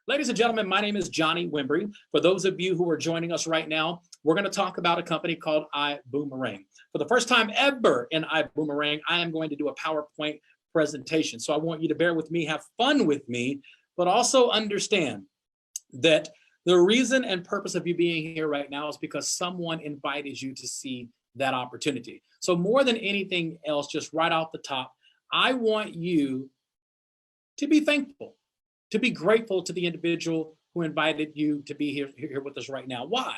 Ladies and gentlemen, my name is Johnny Wimbrey. For those of you who are joining us right now, we're going to talk about a company called Ibuumerang. For the first time ever in Ibuumerang, I am going to do a PowerPoint presentation. So I want you to bear with me, have fun with me, but also understand that the reason and purpose of you being here right now is because someone invited you to see that opportunity. So more than anything else, just right off the top, I want you to be thankful, to be grateful to the individual who invited you to be here with us right now. Why?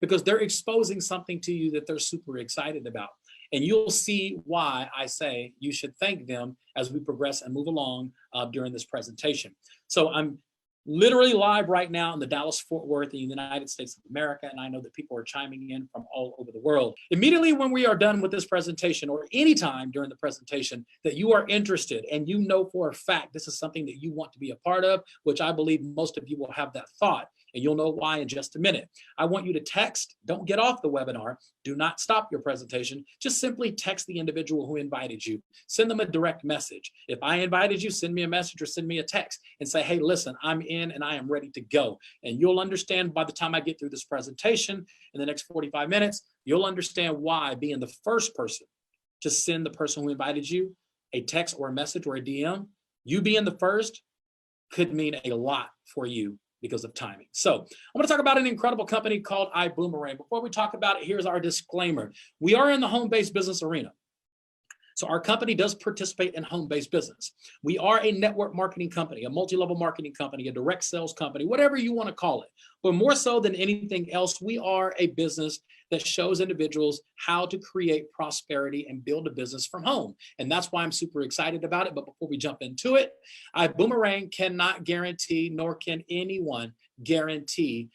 Because they're exposing something to you that they're super excited about. And you'll see why I say you should thank them as we progress and move along during this presentation. So I'm literally live right now in the Dallas-Fort Worth in the United States of America, and I know that people are chiming in from all over the world. Immediately when we are done with this presentation, or anytime during the presentation that you are interested and you know for a fact this is something that you want to be a part of, which I believe most of you will have that thought, and you'll know why in just a minute. I want you to text, don't get off the webinar, do not stop your presentation, just simply text the individual who invited you. Send them a direct message. If I invited you, send me a message or send me a text and say, hey, listen, I'm in and I am ready to go. And you'll understand by the time I get through this presentation in the next 45 minutes, you'll understand why being the first person to send the person who invited you a text or a message or a DM, you being the first could mean a lot for you because of timing. So I'm going to talk about an incredible company called Ibuumerang. Before we talk about it, here's our disclaimer. We are in the home-based business arena. So our company does participate in home-based business. We are a network marketing company, a multi-level marketing company, a direct sales company, whatever you want to call it. But more so than anything else, we are a business that shows individuals how to create prosperity and build a business from home. And that's why I'm super excited about it. But before we jump into it, Ibuumerang cannot guarantee, nor can anyone guarantee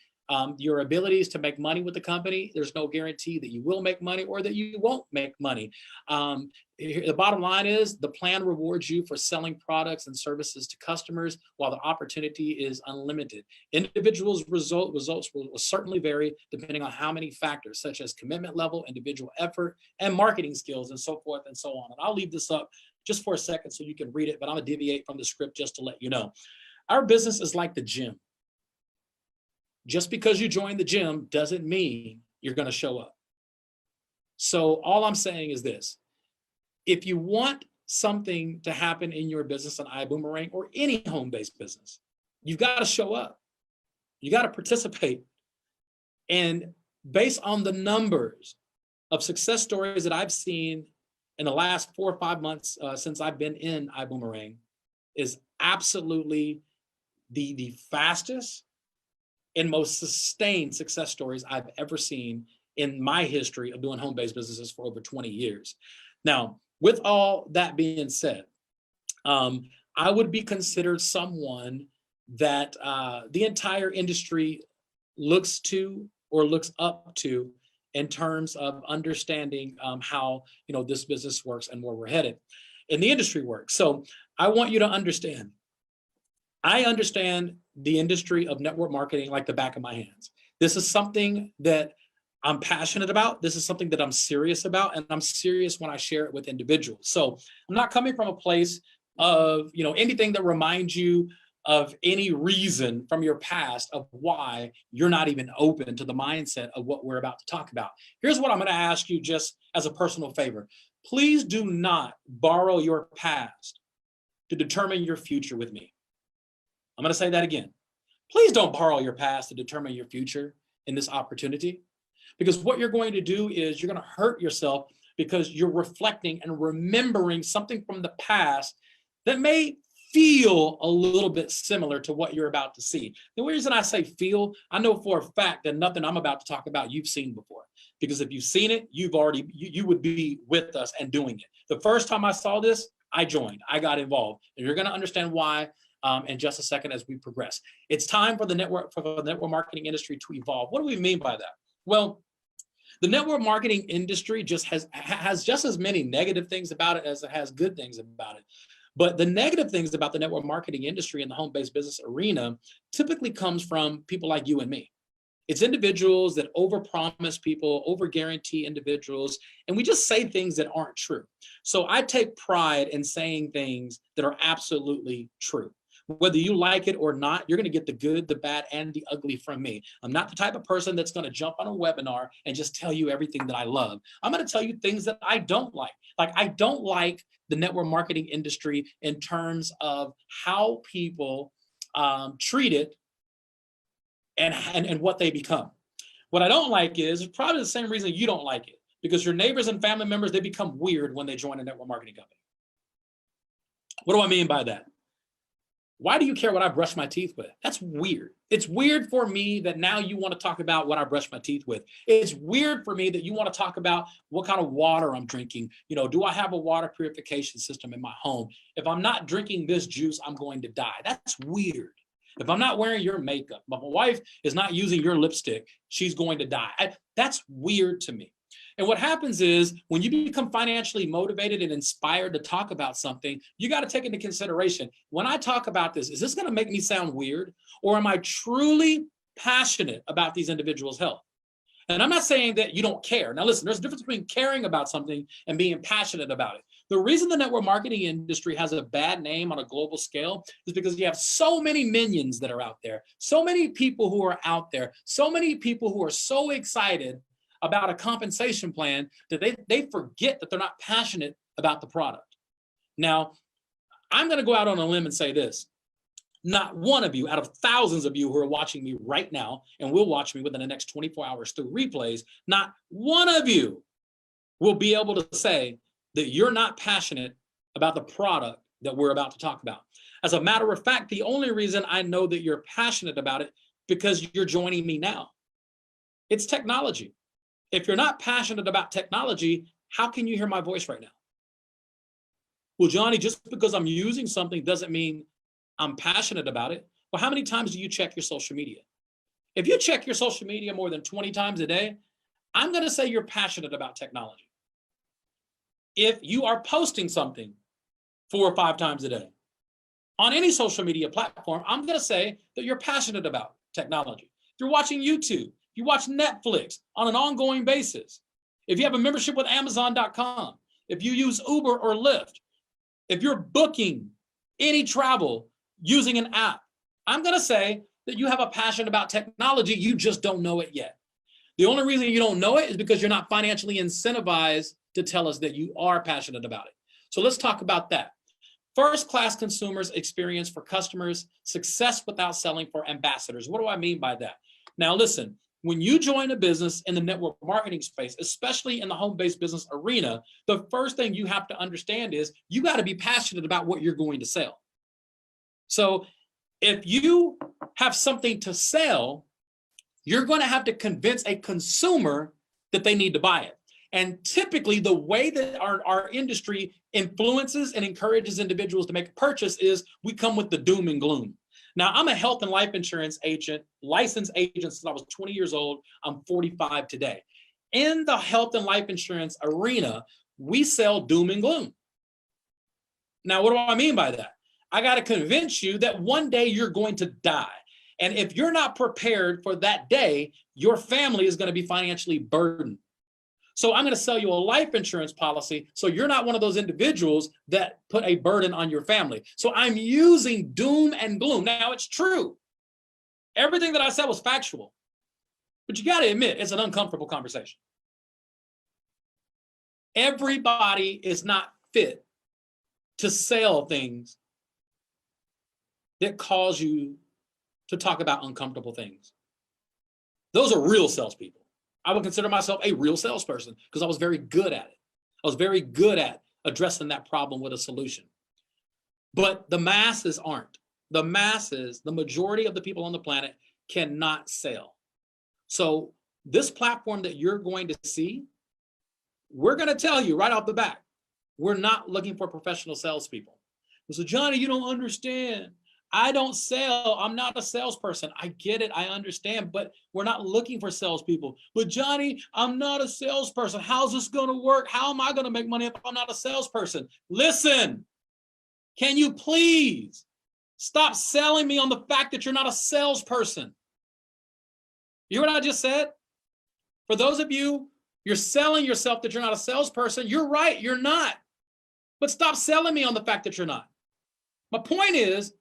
your abilities to make money with the company. There's no guarantee that you will make money or that you won't make money. The bottom line is the plan rewards you for selling products and services to customers while the opportunity is unlimited. Individuals' results will certainly vary depending on how many factors, such as commitment level, individual effort, and marketing skills, and so forth and so on. And I'll leave this up just for a second so you can read it, but I'm gonna deviate from the script just to let you know. Our business is like the gym. Just because you join the gym doesn't mean you're going to show up. So all I'm saying is this. If you want something to happen in your business on Ibuumerang or any home-based business, you've got to show up. You got to participate. And based on the numbers of success stories that I've seen in the last 4 or 5 months since I've been in Ibuumerang, is absolutely the fastest and most sustained success stories I've ever seen in my history of doing home-based businesses for over 20 years. Now, with all that being said, I would be considered someone that the entire industry looks to or looks up to in terms of understanding how this business works and where we're headed in the industry works. So I want you to understand, I understand the industry of network marketing like the back of my hands. This is something that I'm passionate about. This is something that I'm serious about, and I'm serious when I share it with individuals. So I'm not coming from a place of anything that reminds you of any reason from your past of why you're not even open to the mindset of what we're about to talk about. Here's what I'm going to ask you just as a personal favor. Please do not borrow your past to determine your future with me. I'm going to say that again. Please don't borrow your past to determine your future in this opportunity, because what you're going to do is you're going to hurt yourself because you're reflecting and remembering something from the past that may feel a little bit similar to what you're about to see. The reason I say feel, I know for a fact that nothing I'm about to talk about you've seen before, because if you've seen it, you would be with us and doing it. The first time I saw this, I joined, I got involved, and you're going to understand why in just a second as we progress. It's time for the network marketing industry to evolve. What do we mean by that? Well, the network marketing industry just has just as many negative things about it as it has good things about it. But the negative things about the network marketing industry and the home-based business arena typically comes from people like you and me. It's individuals that overpromise people, over-guarantee individuals, and we just say things that aren't true. So I take pride in saying things that are absolutely true. Whether you like it or not, you're going to get the good, the bad, and the ugly from me. I'm not the type of person that's going to jump on a webinar and just tell you everything that I love. I'm going to tell you things that I don't like. Like, I don't like the network marketing industry in terms of how people treat it and what they become. What I don't like is probably the same reason you don't like it, because your neighbors and family members, they become weird when they join a network marketing company. What do I mean by that? Why do you care what I brush my teeth with? That's weird. It's weird for me that now you want to talk about what I brush my teeth with. It's weird for me that you want to talk about what kind of water I'm drinking. You know, do I have a water purification system in my home? If I'm not drinking this juice, I'm going to die. That's weird. If I'm not wearing your makeup, if my wife is not using your lipstick, she's going to die. That's weird to me. And what happens is when you become financially motivated and inspired to talk about something, you got to take into consideration, when I talk about this, is this going to make me sound weird? Or am I truly passionate about these individuals' health? And I'm not saying that you don't care. Now listen, there's a difference between caring about something and being passionate about it. The reason the network marketing industry has a bad name on a global scale is because you have so many minions that are out there, so many people who are out there, so many people who are so excited about a compensation plan that they forget that they're not passionate about the product. Now, I'm going to go out on a limb and say this. Not one of you out of thousands of you who are watching me right now and will watch me within the next 24 hours through replays, not one of you will be able to say that you're not passionate about the product that we're about to talk about. As a matter of fact, the only reason I know that you're passionate about it because you're joining me now. It's technology. If you're not passionate about technology, how can you hear my voice right now? Well, Johnny, just because I'm using something doesn't mean I'm passionate about it. Well, how many times do you check your social media? If you check your social media more than 20 times a day, I'm going to say you're passionate about technology. If you are posting something 4 or 5 times a day on any social media platform, I'm going to say that you're passionate about technology. If you're watching YouTube, you watch Netflix on an ongoing basis, if you have a membership with Amazon.com, if you use Uber or Lyft, if you're booking any travel using an app, I'm going to say that you have a passion about technology. You just don't know it yet. The only reason you don't know it is because you're not financially incentivized to tell us that you are passionate about it. So let's talk about that. First-class consumers experience for customers, success without selling for ambassadors. What do I mean by that? Now, listen. When you join a business in the network marketing space, especially in the home-based business arena, the first thing you have to understand is you got to be passionate about what you're going to sell. So if you have something to sell, you're going to have to convince a consumer that they need to buy it. And typically the way that our industry influences and encourages individuals to make a purchase is we come with the doom and gloom. Now, I'm a health and life insurance agent, licensed agent since I was 20 years old. I'm 45 today. In the health and life insurance arena, we sell doom and gloom. Now, what do I mean by that? I got to convince you that one day you're going to die. And if you're not prepared for that day, your family is going to be financially burdened. So I'm going to sell you a life insurance policy so you're not one of those individuals that put a burden on your family. So I'm using doom and gloom. Now, it's true. Everything that I said was factual. But you got to admit, it's an uncomfortable conversation. Everybody is not fit to sell things that cause you to talk about uncomfortable things. Those are real salespeople. I would consider myself a real salesperson because I was very good at it. I was very good at addressing that problem with a solution. But the masses aren't. The masses, the majority of the people on the planet cannot sell. So this platform that you're going to see, we're going to tell you right off the bat, we're not looking for professional salespeople. So Johnny, you don't understand. I don't sell. I'm not a salesperson. I get it. I understand, but we're not looking for salespeople. But Johnny, I'm not a salesperson. How's this going to work? How am I going to make money if I'm not a salesperson? Listen, can you please stop selling me on the fact that you're not a salesperson? You hear what I just said? For those of you, you're selling yourself that you're not a salesperson. You're right. You're not. But stop selling me on the fact that you're not. My point is,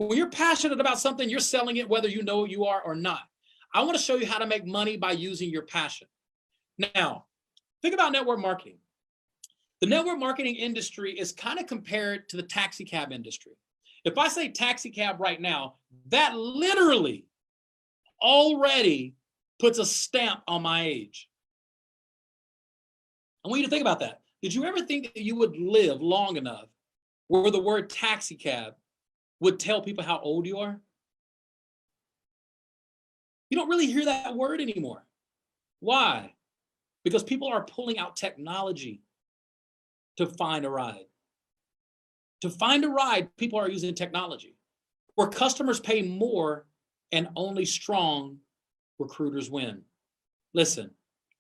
When you're passionate about something, you're selling it whether you know you are or not. I want to show you how to make money by using your passion. Now, think about network marketing. The network marketing industry is kind of compared to the taxi cab industry. If I say taxi cab right now, that literally already puts a stamp on my age. I want you to think about that. Did you ever think that you would live long enough where the word taxi cab would tell people how old you are? You don't really hear that word anymore. Why? Because people are pulling out technology to find a ride. To find a ride, people are using technology. Where customers pay more and only strong recruiters win. Listen,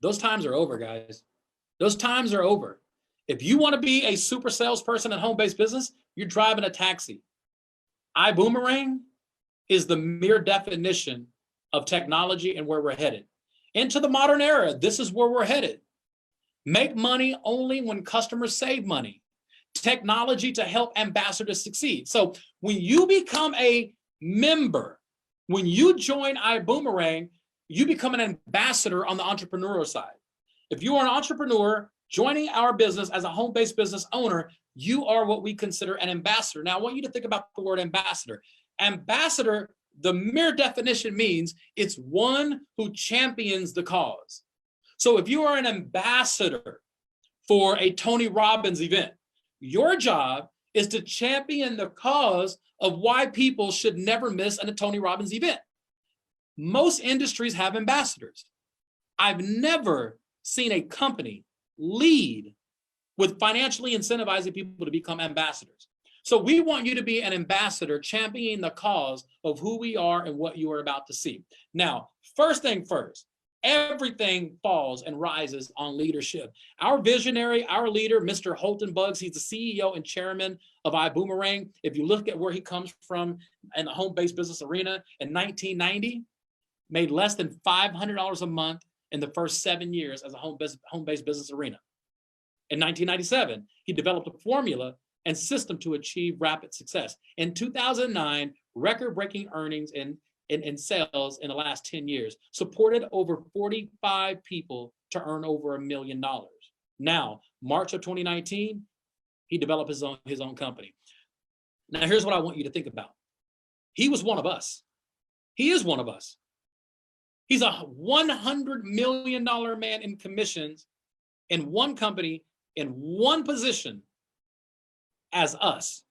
those times are over, guys. Those times are over. If you want to be a super salesperson in home-based business, you're driving a taxi. Ibuumerang is the mere definition of technology and where we're headed. Into the modern era, this is where we're headed. Make money only when customers save money. Technology to help ambassadors succeed. So when you become a member, when you join Ibuumerang, you become an ambassador on the entrepreneurial side. If you are an entrepreneur joining our business as a home-based business owner, you are what we consider an ambassador. Now, I want you to think about the word ambassador. Ambassador, the mere definition means it's one who champions the cause. So if you are an ambassador for a Tony Robbins event, your job is to champion the cause of why people should never miss a Tony Robbins event. Most industries have ambassadors. I've never seen a company lead with financially incentivizing people to become ambassadors. So we want you to be an ambassador championing the cause of who we are and what you are about to see. Now, first thing first, everything falls and rises on leadership. Our visionary, our leader, Mr. Holton Buggs, he's the CEO and chairman of Ibuumerang. If you look at where he comes from in the home-based business arena, in 1990, made less than $500 a month in the first 7 years as a home-based business arena. In 1997, he developed a formula and system to achieve rapid success. In 2009, record-breaking earnings in sales in the last 10 years, supported over 45 people to earn over $1 million. Now, March of 2019, he developed his own company. Now, here's what I want you to think about. He was one of us. He is one of us. He's a $100 million man in commissions in one company, in one position as us.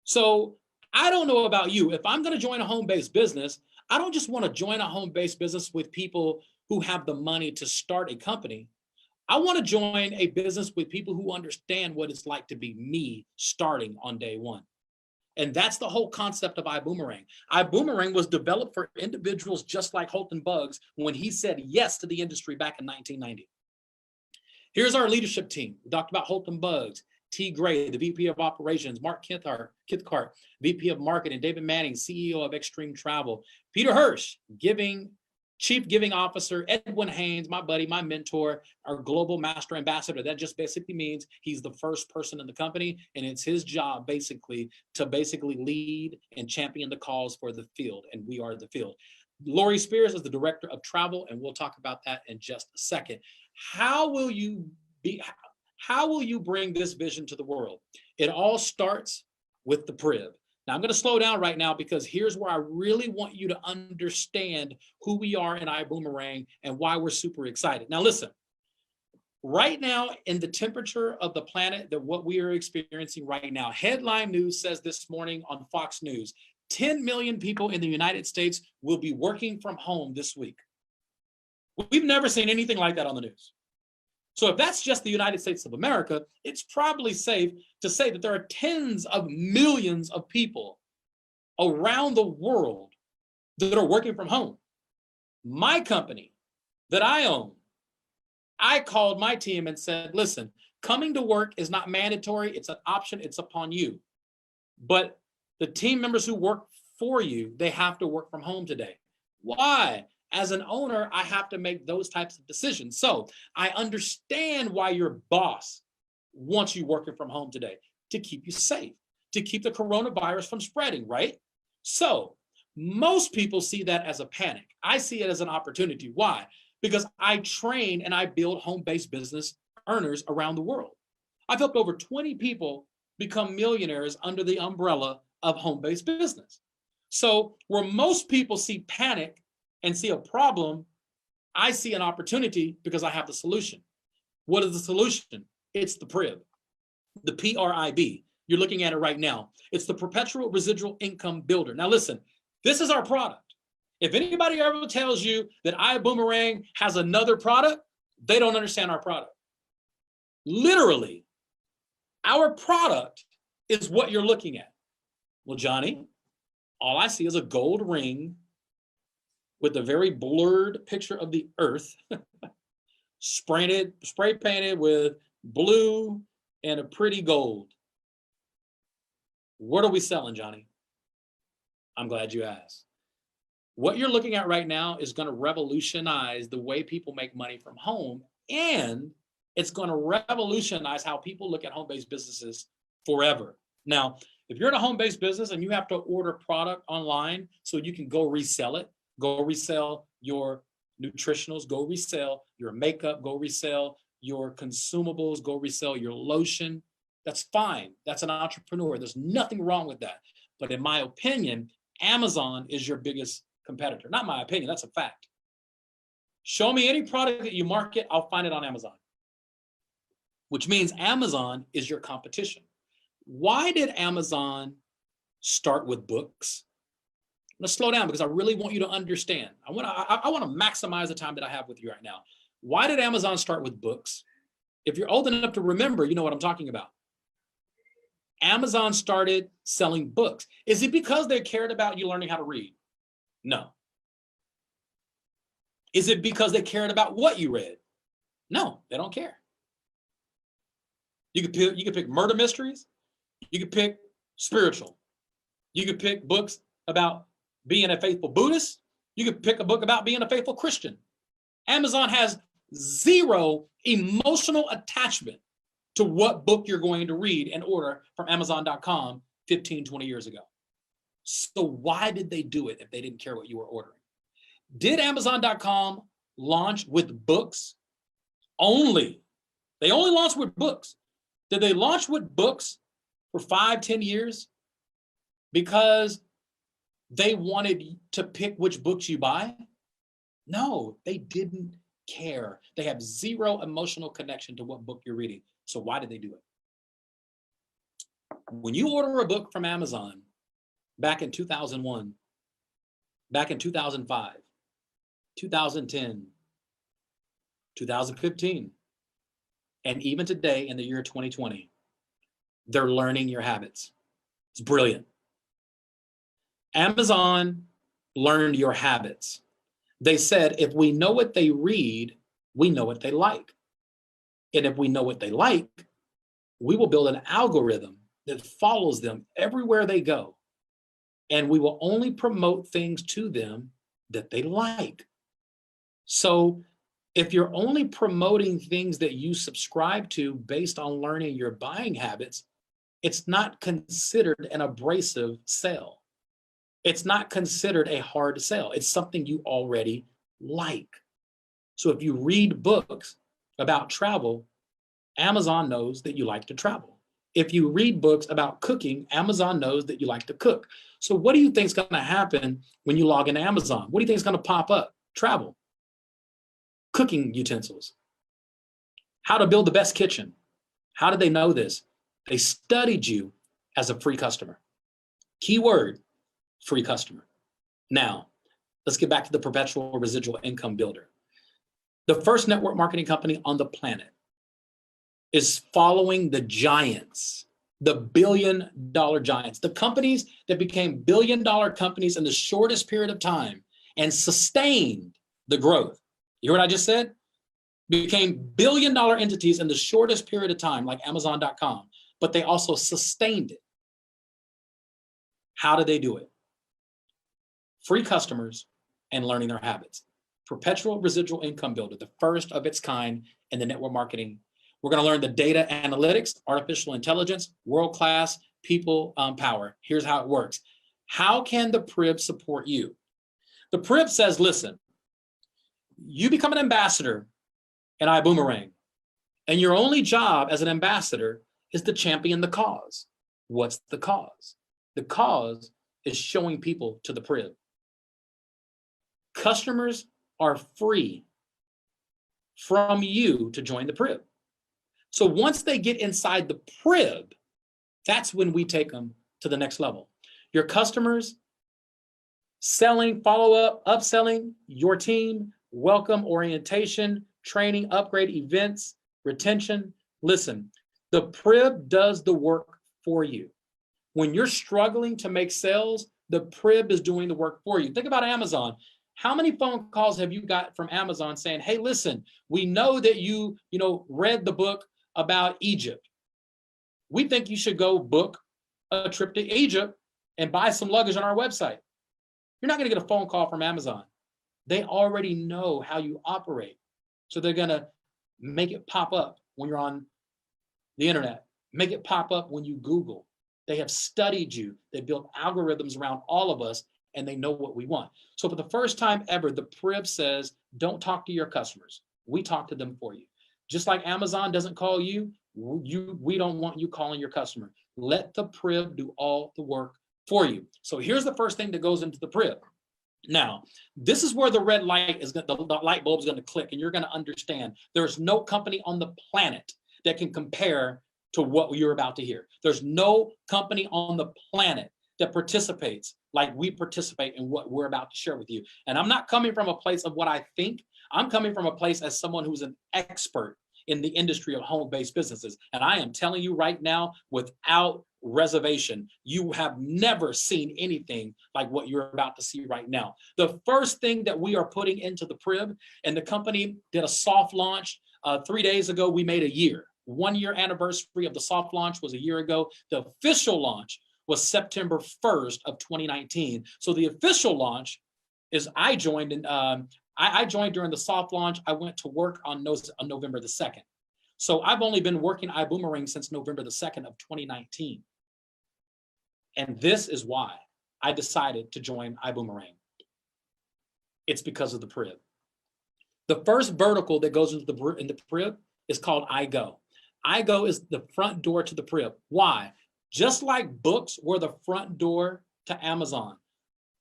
So I don't know about you. If I'm going to join a home-based business, I don't just want to join a home-based business with people who have the money to start a company. I want to join a business with people who understand what it's like to be me starting on day one. And that's the whole concept of Ibuumerang. Ibuumerang was developed for individuals just like Holton Buggs when he said yes to the industry back in 1990. Here's our leadership team. We talked about Holton Buggs, T. Gray, the VP of Operations, Mark Kithcart, VP of Marketing, David Manning, CEO of Extreme Travel, Peter Hirsch, Chief Giving Officer, Edwin Haynes, my buddy, my mentor, our Global Master Ambassador. That just basically means he's the first person in the company, and it's his job basically to lead and champion the cause for the field, and we are the field. Lori Spears is the Director of Travel, and we'll talk about that in just a second. How will you bring this vision to the world? It all starts with the PRIV. Now, I'm going to slow down right now because here's where I really want you to understand who we are in Ibuumerang and why we're super excited. Now, listen, right now in the temperature of the planet, that what we are experiencing right now, headline news says this morning on Fox News, 10 million people in the United States will be working from home this week. We've never seen anything like that on the news. So if that's just the United States of America, it's probably safe to say that there are tens of millions of people around the world that are working from home. My company that I own, I called my team and said, listen, coming to work is not mandatory. It's an option. It's upon you. But the team members who work for you, they have to work from home today. Why? As an owner, I have to make those types of decisions. So I understand why your boss wants you working from home today, to keep you safe, to keep the coronavirus from spreading, right? So most people see that as a panic. I see it as an opportunity. Why? Because I train and I build home-based business earners around the world. I've helped over 20 people become millionaires under the umbrella of home-based business. So where most people see panic and see a problem, I see an opportunity because I have the solution. What is the solution? It's the PRIB, the PRIB. You're looking at it right now. It's the Perpetual Residual Income Builder. Now listen, this is our product. If anybody ever tells you that Ibuumerang has another product, they don't understand our product. Literally, our product is what you're looking at. Well, Johnny, all I see is a gold ring with a very blurred picture of the earth, spray painted with blue and a pretty gold. What are we selling, Johnny? I'm glad you asked. What you're looking at right now is going to revolutionize the way people make money from home, and it's going to revolutionize how people look at home-based businesses forever. Now, if you're in a home-based business and you have to order product online so you can go resell it, go resell your nutritionals, go resell your makeup, go resell your consumables, go resell your lotion, that's fine. That's an entrepreneur. There's nothing wrong with that. But in my opinion, Amazon is your biggest competitor. Not my opinion, that's a fact. Show me any product that you market, I'll find it on Amazon. Which means Amazon is your competition. Why did Amazon start with books? Let's slow down because I really want you to understand. I want to maximize the time that I have with you right now. Why did Amazon start with books? If you're old enough to remember, you know what I'm talking about. Amazon started selling books. Is it because they cared about you learning how to read? No. Is it because they cared about what you read? No, they don't care. You could pick murder mysteries. You could pick spiritual. You could pick books about being a faithful Buddhist. You could pick a book about being a faithful Christian. Amazon has zero emotional attachment to what book you're going to read and order from Amazon.com 15, 20 years ago. So why did they do it if they didn't care what you were ordering? Did Amazon.com launch with books only? They only launched with books. Did they launch with books for 5, 10 years because they wanted to pick which books you buy? No, they didn't care. They have zero emotional connection to what book you're reading. So why did they do it? When you order a book from Amazon back in 2001, back in 2005, 2010, 2015, and even today in the year 2020, they're learning your habits. It's brilliant. Amazon learned your habits. They said, if we know what they read, we know what they like. And if we know what they like, we will build an algorithm that follows them everywhere they go. And we will only promote things to them that they like. So if you're only promoting things that you subscribe to based on learning your buying habits, it's not considered an abrasive sale. It's not considered a hard sell. It's something you already like. So if you read books about travel, Amazon knows that you like to travel. If you read books about cooking, Amazon knows that you like to cook. So what do you think is going to happen when you log into Amazon? What do you think is going to pop up? Travel, cooking utensils, how to build the best kitchen. How did they know this? They studied you as a free customer. Keyword, free customer. Now, let's get back to the Perpetual Residual Income Builder. The first network marketing company on the planet is following the giants, the billion-dollar giants, the companies that became billion-dollar companies in the shortest period of time and sustained the growth. You hear what I just said? Became billion-dollar entities in the shortest period of time, like Amazon.com, but they also sustained it. How did they do it? Free customers and learning their habits. Perpetual Residual Income Builder, the first of its kind in the network marketing. We're going to learn the data analytics, artificial intelligence, world-class people power. Here's how it works. How can the Prib support you? The Prib says, listen, you become an ambassador in Ibuumerang, and your only job as an ambassador is to champion the cause. What's the cause? The cause is showing people to the Prib. Customers are free from you to join the Prib. So once they get inside the Prib, that's when we take them to the next level. Your customers, selling, follow-up, upselling, your team, welcome, orientation, training, upgrade, events, retention. Listen, the Prib does the work for you. When you're struggling to make sales, the Prib is doing the work for you. Think about Amazon. How many phone calls have you got from Amazon saying, hey, listen, we know that you read the book about Egypt. We think you should go book a trip to Egypt and buy some luggage on our website. You're not going to get a phone call from Amazon. They already know how you operate. So they're going to make it pop up when you're on the internet, make it pop up when you Google. They have studied you. They built algorithms around all of us, and they know what we want. So for the first time ever, the Prib says, don't talk to your customers. We talk to them for you. Just like Amazon doesn't call you, we don't want you calling your customer. Let the Prib do all the work for you. So here's the first thing that goes into the Prib. Now, this is where the red light is, the light bulb is going to click, and you're going to understand there's no company on the planet that can compare to what you're about to hear. There's no company on the planet that participates like we participate in what we're about to share with you. And I'm not coming from a place of what I think. I'm coming from a place as someone who's an expert in the industry of home-based businesses. And I am telling you right now, without reservation, you have never seen anything like what you're about to see right now. The first thing that we are putting into the Prib, and the company did a soft launch 3 days ago. We made a year. 1 year anniversary of the soft launch was a year ago. The official launch was September 1st of 2019. So the official launch is I joined during the soft launch. I went to work on November the 2nd. So I've only been working Ibuumerang since November the 2nd of 2019. And this is why I decided to join Ibuumerang. It's because of the Prib. The first vertical that goes into the Prib is called iGo. iGo is the front door to the Prib. Why? Just like books were the front door to Amazon.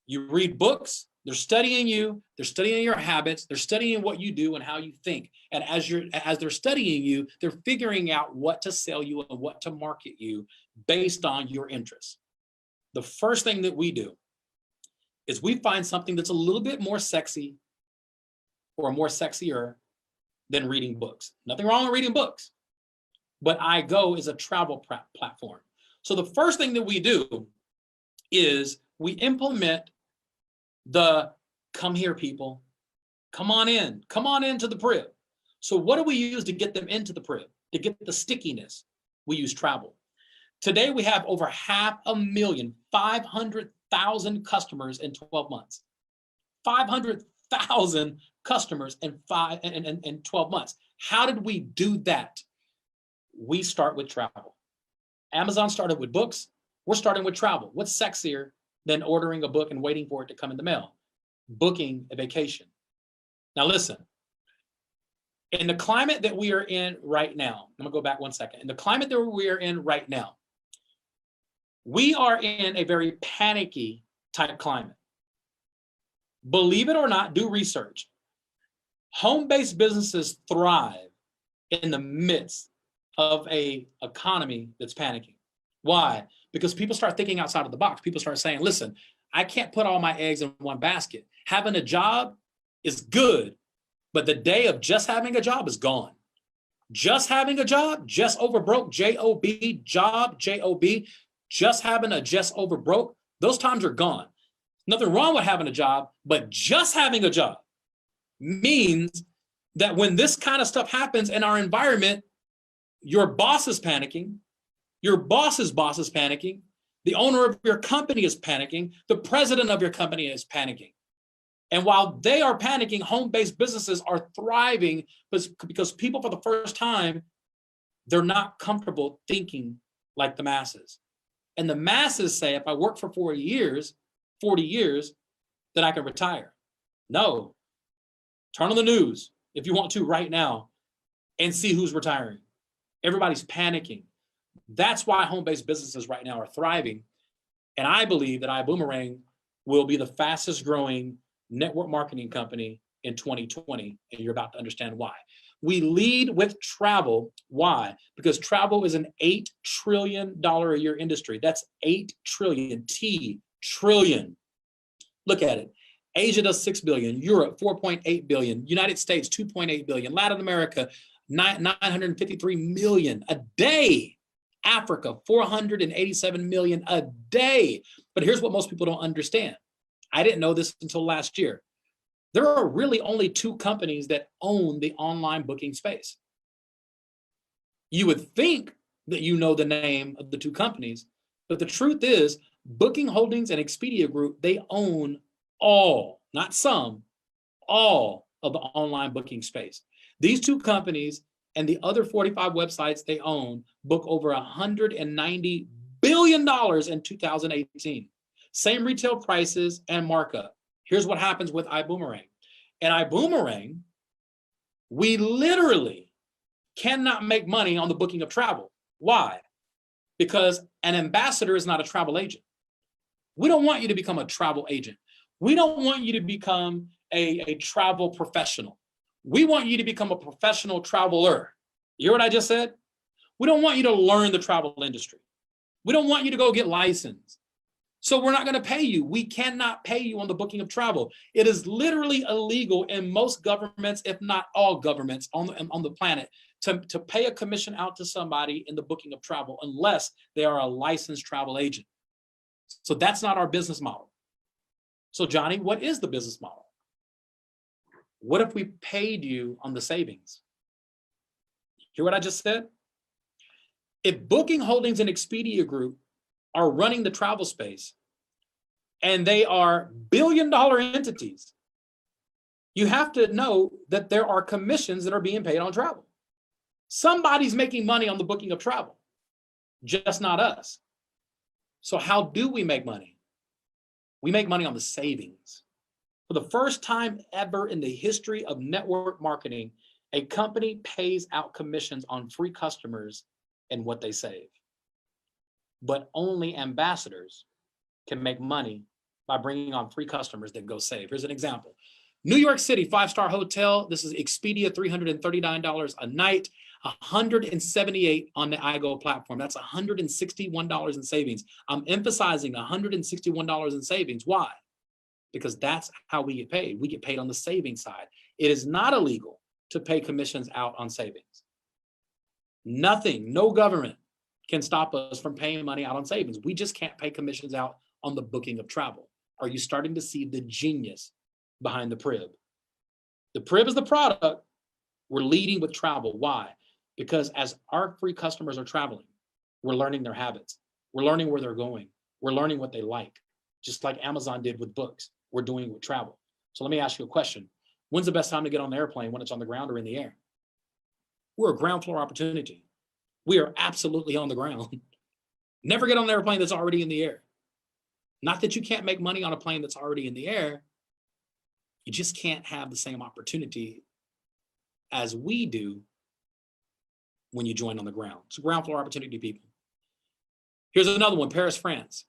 You read books, they're studying you, they're studying your habits, they're studying what you do and how you think. And as they're studying you, they're figuring out what to sell you and what to market you based on your interests. The first thing that we do is we find something that's a little bit more sexy or more sexier than reading books. Nothing wrong with reading books, but iGo is a travel platform. So the first thing that we do is we implement the come here, people, come on into the Prib. So what do we use to get them into the Prib? To get the stickiness, we use travel. Today we have over 500,000, 500,000 customers in 12 months. 500,000 customers in 12 months. How did we do that? We start with travel. Amazon started with books. We're starting with travel. What's sexier than ordering a book and waiting for it to come in the mail? Booking a vacation. Now listen, in the climate that we are in right now, I'm gonna go back 1 second. In the climate that we are in right now, we are in a very panicky type climate. Believe it or not, do research. Home-based businesses thrive in the midst of an economy that's panicking. Why? Because people start thinking outside of the box. People start saying, listen, I can't put all my eggs in one basket. Having a job is good, but the day of just having a job is gone. Just having a job, just over broke, J-O-B, job, J-O-B, just having a just over broke, those times are gone. Nothing wrong with having a job, but just having a job means that when this kind of stuff happens in our environment, your boss is panicking, your boss's boss is panicking, the owner of your company is panicking, the president of your company is panicking. And while they are panicking, home-based businesses are thriving because people, for the first time, they're not comfortable thinking like the masses. And the masses say, if I work for 40 years, that I can retire. No. Turn on the news if you want to right now and see who's retiring. Everybody's panicking. That's why home-based businesses right now are thriving. And I believe that Ibuumerang will be the fastest growing network marketing company in 2020. And you're about to understand why. We lead with travel. Why? Because travel is an $8 trillion a year industry. That's 8 trillion, trillion. Look at it. Asia does 6 billion, Europe 4.8 billion, United States 2.8 billion, Latin America 953 million a day, Africa 487 million a day. But here's what most people don't understand. I didn't know this until last year. There are really only 2 companies that own the online booking space. You would think that you know the name of the 2 companies, but the truth is Booking Holdings and Expedia Group, they own all, not some, all of the online booking space. These 2 companies and the other 45 websites they own book over $190 billion in 2018. Same retail prices and markup. Here's what happens with Ibuumerang. And Ibuumerang, we literally cannot make money on the booking of travel. Why? Because an ambassador is not a travel agent. We don't want you to become a travel agent. We don't want you to become a travel professional. We want you to become a professional traveler. You hear what I just said? We don't want you to learn the travel industry. We don't want you to go get licensed. So we're not going to pay you. We cannot pay you on the booking of travel. It is literally illegal in most governments, if not all governments on the planet, to pay a commission out to somebody in the booking of travel unless they are a licensed travel agent. So that's not our business model. So Johnny, what is the business model? What if we paid you on the savings? Hear what I just said? If Booking Holdings and Expedia Group are running the travel space and they are billion-dollar entities, you have to know that there are commissions that are being paid on travel. Somebody's making money on the booking of travel, just not us. So how do we make money? We make money on the savings. For the first time ever in the history of network marketing, a company pays out commissions on free customers and what they save. But only ambassadors can make money by bringing on free customers that go save. Here's an example. New York City, 5-star hotel. This is Expedia, $339 a night, $178 on the iGo platform. That's $161 in savings. I'm emphasizing $161 in savings. Why? Because that's how we get paid. We get paid on the savings side. It is not illegal to pay commissions out on savings. Nothing, no government can stop us from paying money out on savings. We just can't pay commissions out on the booking of travel. Are you starting to see the genius behind the Prib? The Prib is the product. We're leading with travel. Why? Because as our free customers are traveling, we're learning their habits. We're learning where they're going. We're learning what they like, just like Amazon did with books. We're doing with travel. So let me ask you a question. When's the best time to get on the airplane? When it's on the ground or in the air? We're a ground floor opportunity. We are absolutely on the ground. Never get on an airplane that's already in the air. Not that you can't make money on a plane that's already in the air. You just can't have the same opportunity as we do when you join on the ground. It's a ground floor opportunity, people. Here's another one, Paris, France.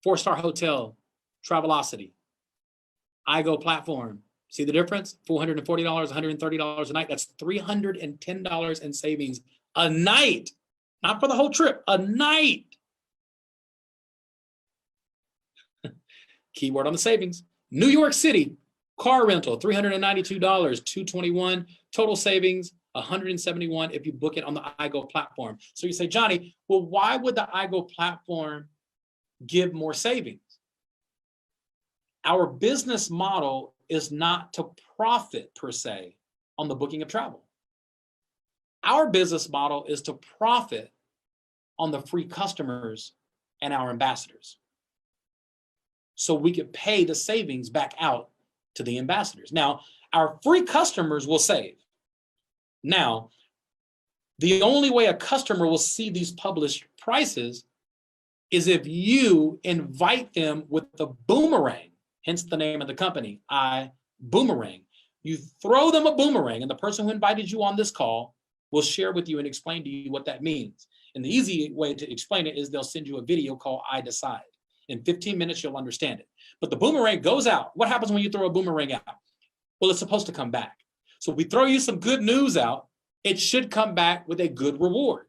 4-star hotel, Travelocity. iGo platform. See the difference? $440, $130 a night. That's $310 in savings a night. Not for the whole trip, a night. Keyword on the savings. New York City, car rental, $392, $221. Total savings, $171 if you book it on the iGo platform. So you say, Johnny, well, why would the iGo platform give more savings? Our business model is not to profit per se on the booking of travel. Our business model is to profit on the free customers and our ambassadors. So we could pay the savings back out to the ambassadors. Now, our free customers will save. Now, the only way a customer will see these published prices is if you invite them with the boomerang, hence the name of the company, Ibuumerang. You throw them a boomerang, and the person who invited you on this call will share with you and explain to you what that means. And the easy way to explain it is they'll send you a video called I Decide. In 15 minutes, you'll understand it. But the boomerang goes out. What happens when you throw a boomerang out? Well, it's supposed to come back. So we throw you some good news out, it should come back with a good reward.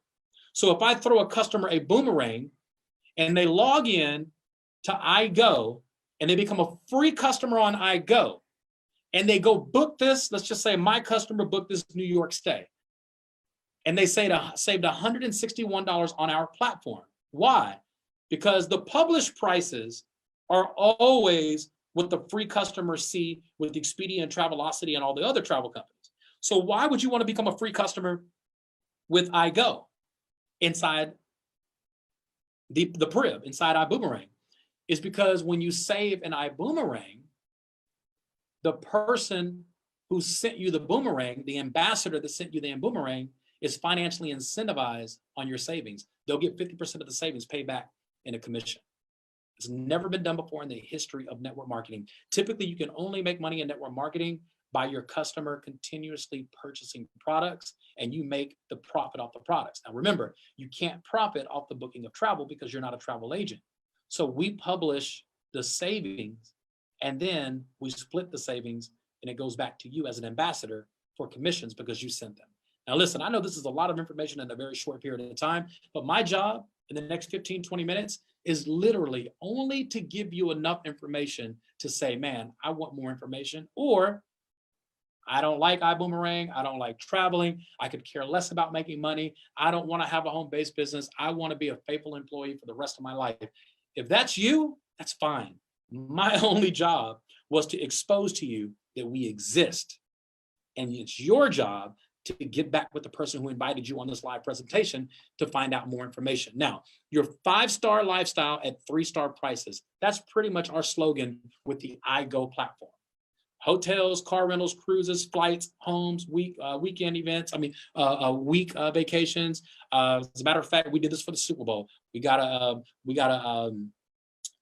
So if I throw a customer a boomerang and they log in to iGo and they become a free customer on iGo and they go book this, let's just say my customer booked this New York stay, and they saved $161 on our platform. Why? Because the published prices are always what the free customers see with Expedia and Travelocity and all the other travel companies. So why would you want to become a free customer with iGo inside the Prib, inside Ibuumerang? Is because when you save an Ibuumerang, the person who sent you the boomerang, the ambassador that sent you the boomerang, is financially incentivized on your savings. They'll get 50% of the savings paid back in a commission. It's never been done before in the history of network marketing. Typically, you can only make money in network marketing by your customer continuously purchasing products, and you make the profit off the products. Now, remember, you can't profit off the booking of travel because you're not a travel agent. So we publish the savings, and then we split the savings, and it goes back to you as an ambassador for commissions because you sent them. Now, listen, I know this is a lot of information in a very short period of time, but my job in the next 15, 20 minutes is literally only to give you enough information to say, man, I want more information, or I don't like Ibuumerang, I don't like traveling, I could care less about making money, I don't want to have a home-based business, I want to be a faithful employee for the rest of my life. If that's you, that's fine. My only job was to expose to you that we exist, and it's your job to get back with the person who invited you on this live presentation to find out more information. Now, your 5-star lifestyle at 3-star prices. That's pretty much our slogan with the iGo platform. Hotels, car rentals, cruises, flights, homes, weekend events, week vacations. As a matter of fact, we did this for the Super Bowl. We got a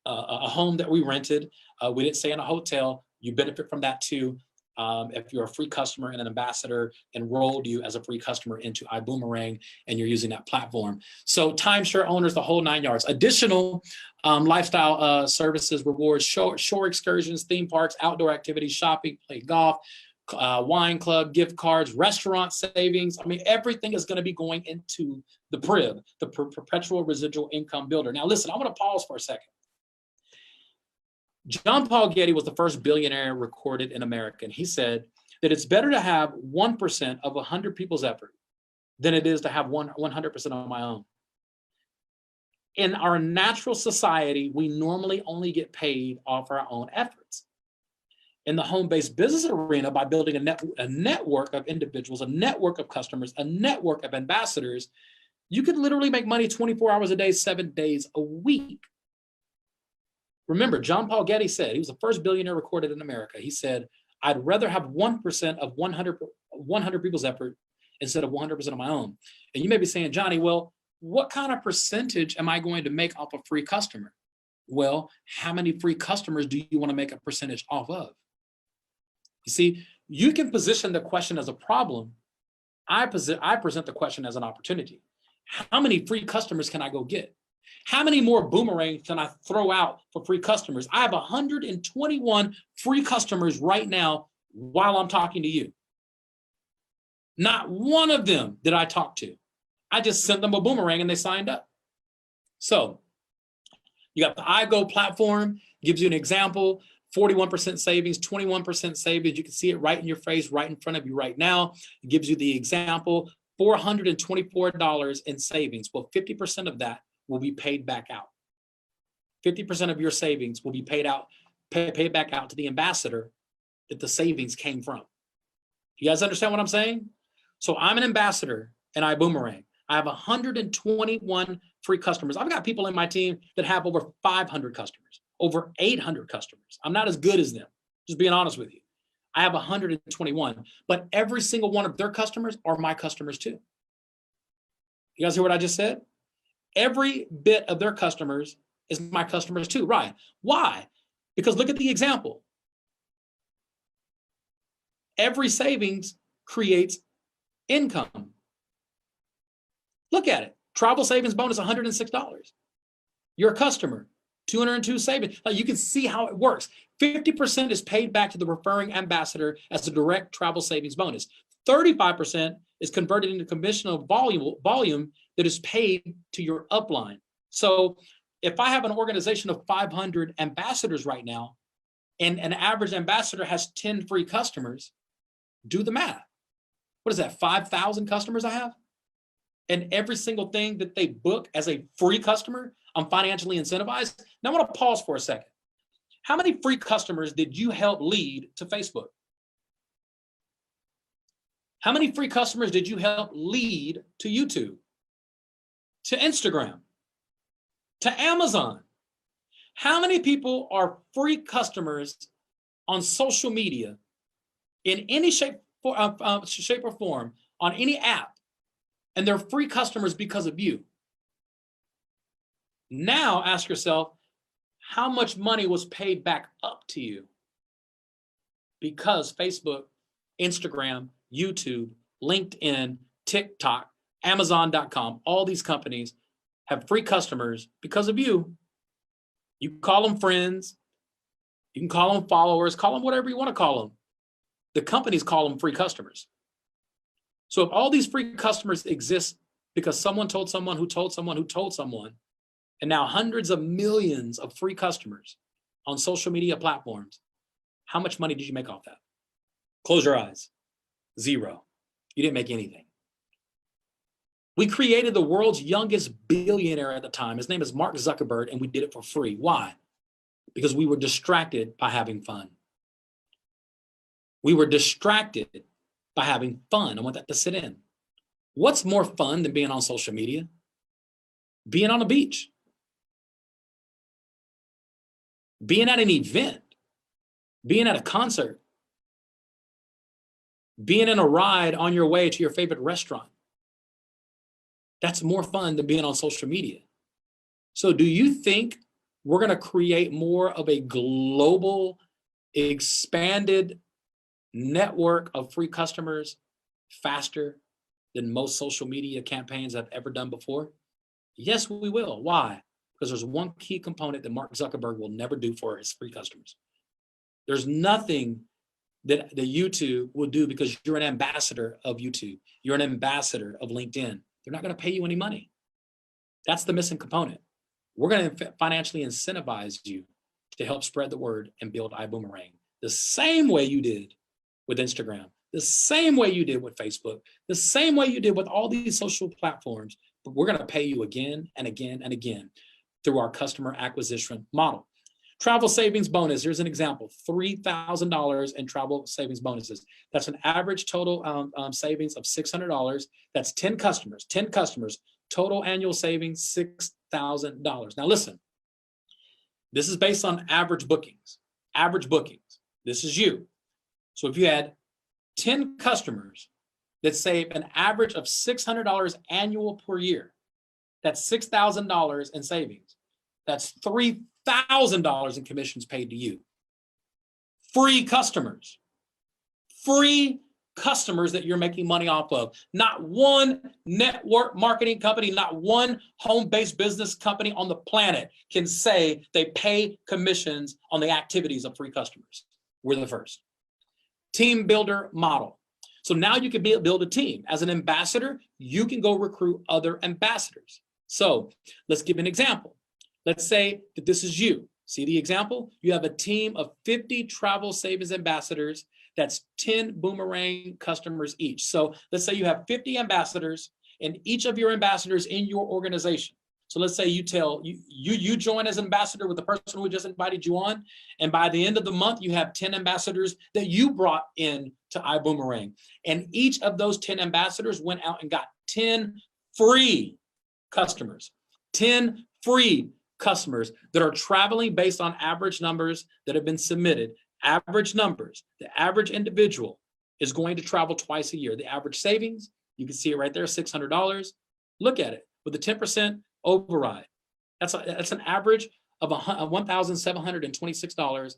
home that we rented. We didn't stay in a hotel. You benefit from that too. If you're a free customer and an ambassador enrolled you as a free customer into Ibuumerang and you're using that platform. So timeshare owners, the whole 9 yards. Additional lifestyle services, rewards, shore excursions, theme parks, outdoor activities, shopping, play golf, wine club, gift cards, restaurant savings. I mean, everything is going to be going into the PRIB, the Perpetual Residual Income Builder. Now, listen, I want to pause for a second. John Paul Getty was the first billionaire recorded in America, and he said that it's better to have 1% of 100 people's effort than it is to have 100% on my own. In our natural society, we normally only get paid off our own efforts. In the home-based business arena, by building a network of individuals, a network of customers, a network of ambassadors, you could literally make money 24 hours a day, 7 days a week. Remember, John Paul Getty said, he was the first billionaire recorded in America. He said, I'd rather have 1% of 100 people's effort instead of 100% of my own. And you may be saying, Johnny, well, what kind of percentage am I going to make off a free customer? Well, how many free customers do you want to make a percentage off of? You see, you can position the question as a problem. I present the question as an opportunity. How many free customers can I go get? How many more boomerangs can I throw out for free customers? I have 121 free customers right now while I'm talking to you. Not one of them did I talk to. I just sent them a boomerang and they signed up. So you got the iGo platform, gives you an example, 41% savings, 21% savings. You can see it right in your face, right in front of you right now. It gives you the example, $424 in savings. Well, 50% of that will be paid back out. 50% of your savings will be paid back out to the ambassador that the savings came from. You guys understand what I'm saying? So I'm an ambassador in Ibuumerang. I have 121 free customers. I've got people in my team that have over 500 customers, over 800 customers. I'm not as good as them, just being honest with you. I have 121, but every single one of their customers are my customers too. You guys hear what I just said? Every bit of their customers is my customers too, right? Why? Because look at the example. Every savings creates income. Look at it. Travel savings bonus, $106. You're a customer, 202 savings. Like, you can see how it works. 50% is paid back to the referring ambassador as a direct travel savings bonus. 35% is converted into commissionable volume that is paid to your upline. So if I have an organization of 500 ambassadors right now, and an average ambassador has 10 free customers, do the math. What is that, 5,000 customers I have? And every single thing that they book as a free customer, I'm financially incentivized. Now I want to pause for a second. How many free customers did you help lead to Facebook? How many free customers did you help lead to YouTube, to Instagram, to Amazon? How many people are free customers on social media in any shape or form, on any app, and they're free customers because of you? Now ask yourself, how much money was paid back up to you because Facebook, Instagram, YouTube, LinkedIn, TikTok, Amazon.com, all these companies have free customers because of you. You call them friends, you can call them followers, call them whatever you want to call them. The companies call them free customers. So if all these free customers exist because someone told someone who told someone who told someone, and now hundreds of millions of free customers on social media platforms, how much money did you make off that? Close your eyes. Zero. You didn't make anything. We created the world's youngest billionaire at the time. His name is Mark Zuckerberg, and we did it for free. Why? Because we were distracted by having fun. We were distracted by having fun. I want that to sit in. What's more fun than being on social media? Being on a beach. Being at an event. Being at a concert. Being in a ride on your way to your favorite restaurant. That's more fun than being on social media. So do you think we're going to create more of a global, expanded network of free customers faster than most social media campaigns have ever done before? Yes, we will. Why? Because there's one key component that Mark Zuckerberg will never do for his free customers. There's nothing that the YouTube will do because you're an ambassador of YouTube. You're an ambassador of LinkedIn. They're not going to pay you any money. That's the missing component. We're going to financially incentivize you to help spread the word and build Ibuumerang the same way you did with Instagram, the same way you did with Facebook, the same way you did with all these social platforms. But we're going to pay you again and again and again through our customer acquisition model. Travel savings bonus, here's an example, $3,000 in travel savings bonuses. That's an average total savings of $600. That's 10 customers, total annual savings, $6,000. Now listen, this is based on average bookings. This is you. So if you had 10 customers that save an average of $600 annual per year, that's $6,000 in savings. That's $3,000 in commissions paid to you. Free customers that you're making money off of. Not one network marketing company, not one home-based business company on the planet can say they pay commissions on the activities of free customers. We're the first. Team builder model. So now you can build a team. As an ambassador, you can go recruit other ambassadors. So let's give an example. Let's say that this is you. See the example? You have a team of 50 travel savings ambassadors. That's 10 Ibuumerang customers each. So let's say you have 50 ambassadors, and each of your ambassadors in your organization. So let's say you join as ambassador with the person who just invited you on, and by the end of the month, you have 10 ambassadors that you brought in to Ibuumerang. And each of those 10 ambassadors went out and got 10 free customers. 10 free customers that are traveling based on average numbers that have been submitted. Average numbers. The average individual is going to travel twice a year. The average savings, you can see it right there, $600. Look at it. With the 10% override. That's an average of $1,726,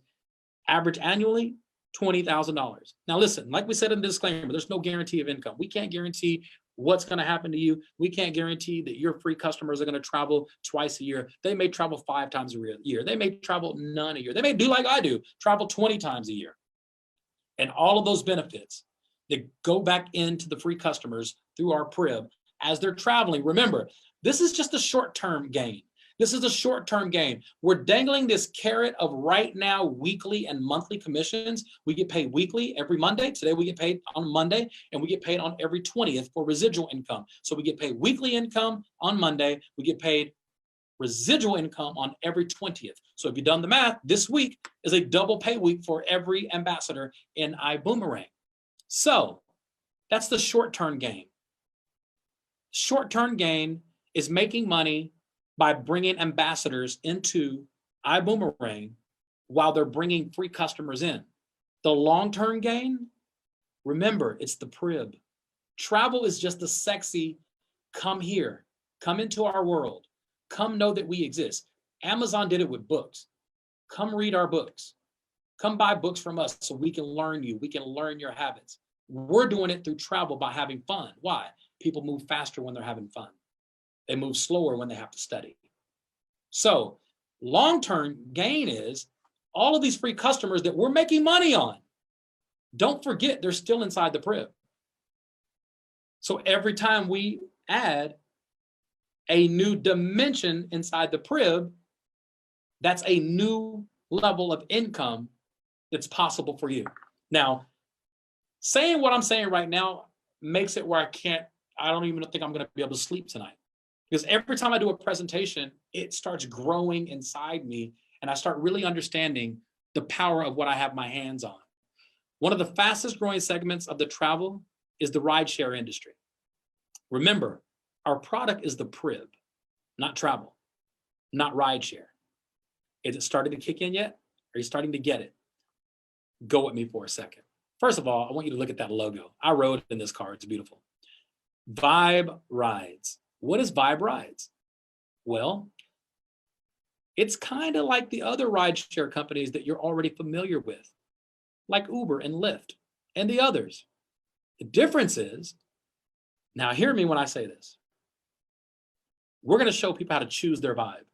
average annually, $20,000. Now listen, like we said in the disclaimer, there's no guarantee of income. We can't guarantee what's going to happen to you. We can't guarantee that your free customers are going to travel twice a year. They may travel 5 times a year. They may travel none a year. They may do like I do, travel 20 times a year. And all of those benefits that go back into the free customers through our PRIB as they're traveling. Remember, this is just a short-term gain. This is a short-term gain. We're dangling this carrot of right now weekly and monthly commissions. We get paid weekly every Monday. Today we get paid on Monday, and we get paid on every 20th for residual income. So we get paid weekly income on Monday. We get paid residual income on every 20th. So if you've done the math, this week is a double pay week for every ambassador in Ibuumerang. So that's the short-term gain. Short-term gain is making money by bringing ambassadors into Ibuumerang while they're bringing free customers in. The long-term gain, remember, it's the PRIB. Travel is just a sexy, come here, come into our world, come know that we exist. Amazon did it with books. Come read our books. Come buy books from us so we can learn you. We can learn your habits. We're doing it through travel by having fun. Why? People move faster when they're having fun. They move slower when they have to study. So long-term gain is all of these free customers that we're making money on. Don't forget, they're still inside the PRIB. So every time we add a new dimension inside the PRIB, that's a new level of income that's possible for you. Now, saying what I'm saying right now makes it where I don't even think I'm going to be able to sleep tonight. Because every time I do a presentation, it starts growing inside me, and I start really understanding the power of what I have my hands on. One of the fastest growing segments of the travel is the rideshare industry. Remember, our product is the PRIB, not travel, not rideshare. Is it starting to kick in yet? Are you starting to get it? Go with me for a second. First of all, I want you to look at that logo. I wrote in this car, it's beautiful. Vibe Rides. What is Vibe Rides? Well, it's kind of like the other rideshare companies that you're already familiar with, like Uber and Lyft and the others. The difference is, now hear me when I say this, we're going to show people how to choose their vibe.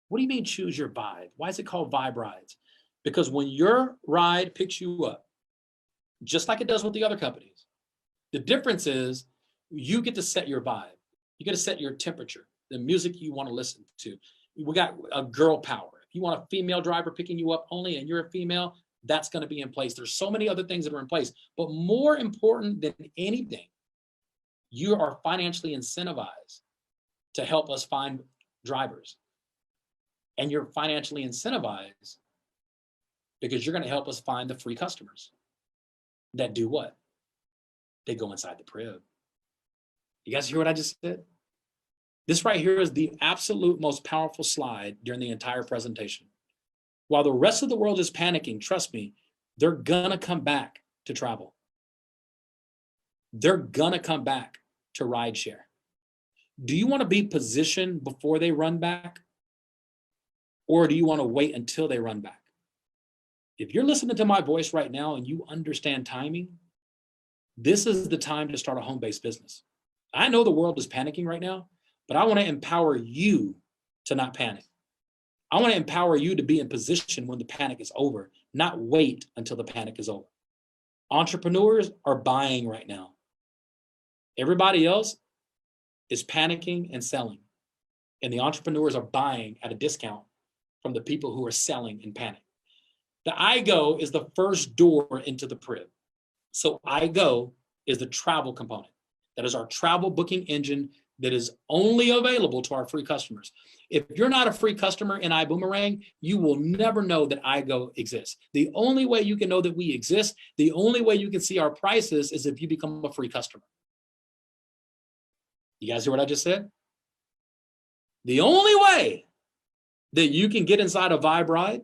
What do you mean choose your vibe? Why is it called Vibe Rides? Because when your ride picks you up, just like it does with the other companies, the difference is you get to set your vibe. You got to set your temperature, the music you want to listen to. We got a girl power. If you want a female driver picking you up only and you're a female, that's going to be in place. There's so many other things that are in place. But more important than anything, you are financially incentivized to help us find drivers. And you're financially incentivized because you're going to help us find the free customers that do what? They go inside the PRIB. You guys hear what I just said? This right here is the absolute most powerful slide during the entire presentation. While the rest of the world is panicking, trust me, they're gonna come back to travel. They're gonna come back to rideshare. Do you wanna be positioned before they run back? Or do you wanna wait until they run back? If you're listening to my voice right now and you understand timing, this is the time to start a home-based business. I know the world is panicking right now, but I want to empower you to not panic. I want to empower you to be in position when the panic is over, not wait until the panic is over. Entrepreneurs are buying right now. Everybody else is panicking and selling. And the entrepreneurs are buying at a discount from the people who are selling in panic. The iGo is the first door into the PRIB. So iGo is the travel component. That is our travel booking engine that is only available to our free customers. If you're not a free customer in Ibuumerang, you will never know that iGo exists. The only way you can know that we exist, the only way you can see our prices is if you become a free customer. You guys hear what I just said? The only way that you can get inside a Vibe Ride,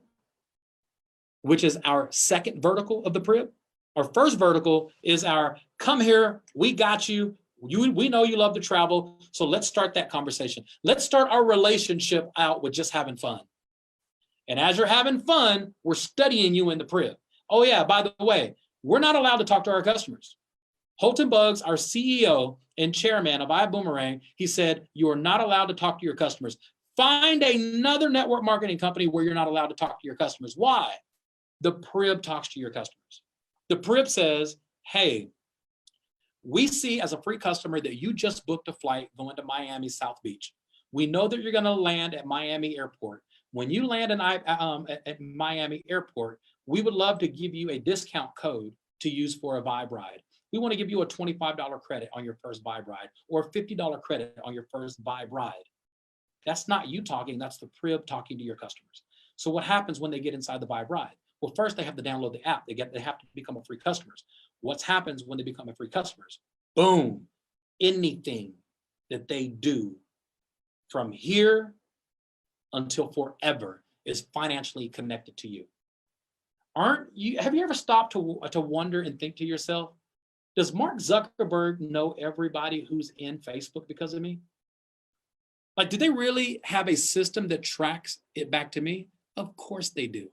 which is our second vertical of the PRIB. Our first vertical is our come here, we got you, We know you love to travel, so let's start that conversation. Let's start our relationship out with just having fun. And as you're having fun, we're studying you in the Prib. Oh yeah, by the way, we're not allowed to talk to our customers. Holton Buggs, our CEO and chairman of Ibuumerang, he said, you are not allowed to talk to your customers. Find another network marketing company where you're not allowed to talk to your customers. Why? The Prib talks to your customers. The Prib says, hey, we see as a free customer that you just booked a flight going to Miami South Beach. We know that you're going to land at Miami Airport. When you land at Miami Airport, we would love to give you a discount code to use for a Vibe ride. We want to give you a $25 credit on your first Vibe ride or a $50 credit on your first Vibe ride. That's not you talking, that's the Prib talking to your customers. So what happens when they get inside the Vibe ride? Well, first they have to download the app. They have to become a free customers. What happens when they become a free customers? Boom, anything that they do from here until forever is financially connected to you. Have you ever stopped to wonder and think to yourself, does Mark Zuckerberg know everybody who's in Facebook because of me? Like, do they really have a system that tracks it back to me? Of course they do.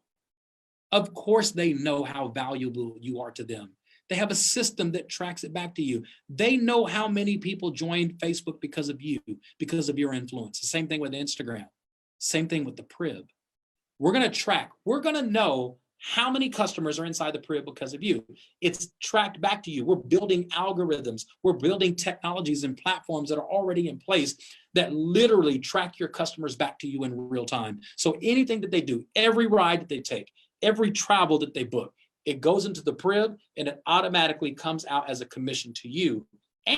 Of course they know how valuable you are to them. They have a system that tracks it back to you. They know how many people joined Facebook because of you, because of your influence. The same thing with Instagram. Same thing with the Prib. We're going to track. We're going to know how many customers are inside the Prib because of you. It's tracked back to you. We're building algorithms. We're building technologies and platforms that are already in place that literally track your customers back to you in real time. So anything that they do, every ride that they take, every travel that they book, it goes into the Prib and it automatically comes out as a commission to you,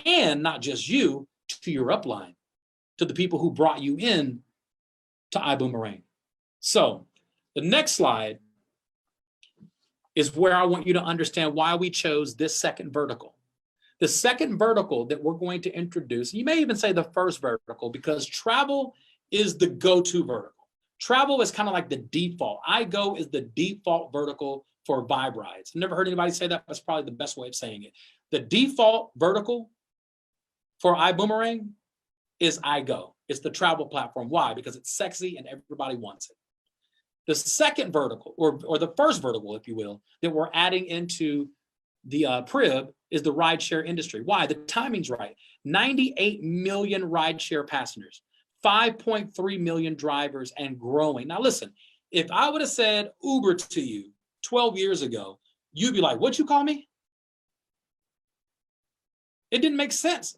and not just you, to your upline, to the people who brought you in to Ibuumerang. So the next slide is where I want you to understand why we chose this second vertical. The second vertical that we're going to introduce, you may even say the first vertical, because travel is the go-to vertical. Travel is kind of like the default. iGo is the default vertical for Vibe rides. I've never heard anybody say that. That's probably the best way of saying it. The default vertical for Ibuumerang is iGo. It's the travel platform. Why? Because it's sexy and everybody wants it. The second vertical, or the first vertical, if you will, that we're adding into the Prib is the rideshare industry. Why? The timing's right. 98 million rideshare passengers, 5.3 million drivers, and growing. Now listen, if I would have said Uber to you 12 years ago, you'd be like, what'd you call me? It didn't make sense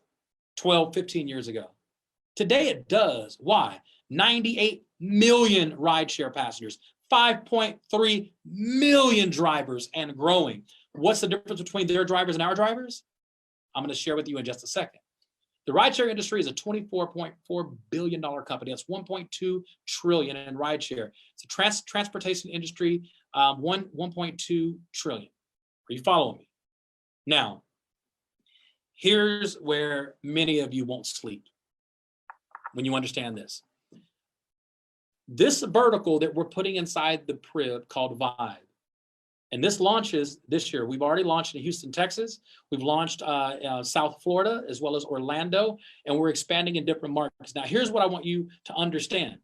12, 15 years ago. Today it does. Why? 98 million rideshare passengers, 5.3 million drivers, and growing. What's the difference between their drivers and our drivers? I'm going to share with you in just a second. The rideshare industry is a $24.4 billion company. That's 1.2 trillion in rideshare. It's a transportation industry, 1.2 trillion. Are you following me? Now, here's where many of you won't sleep when you understand this. This vertical that we're putting inside the Prib called Vibe, and this launches this year. We've already launched in Houston, Texas. We've launched South Florida as well as Orlando, and we're expanding in different markets. Now, here's what I want you to understand.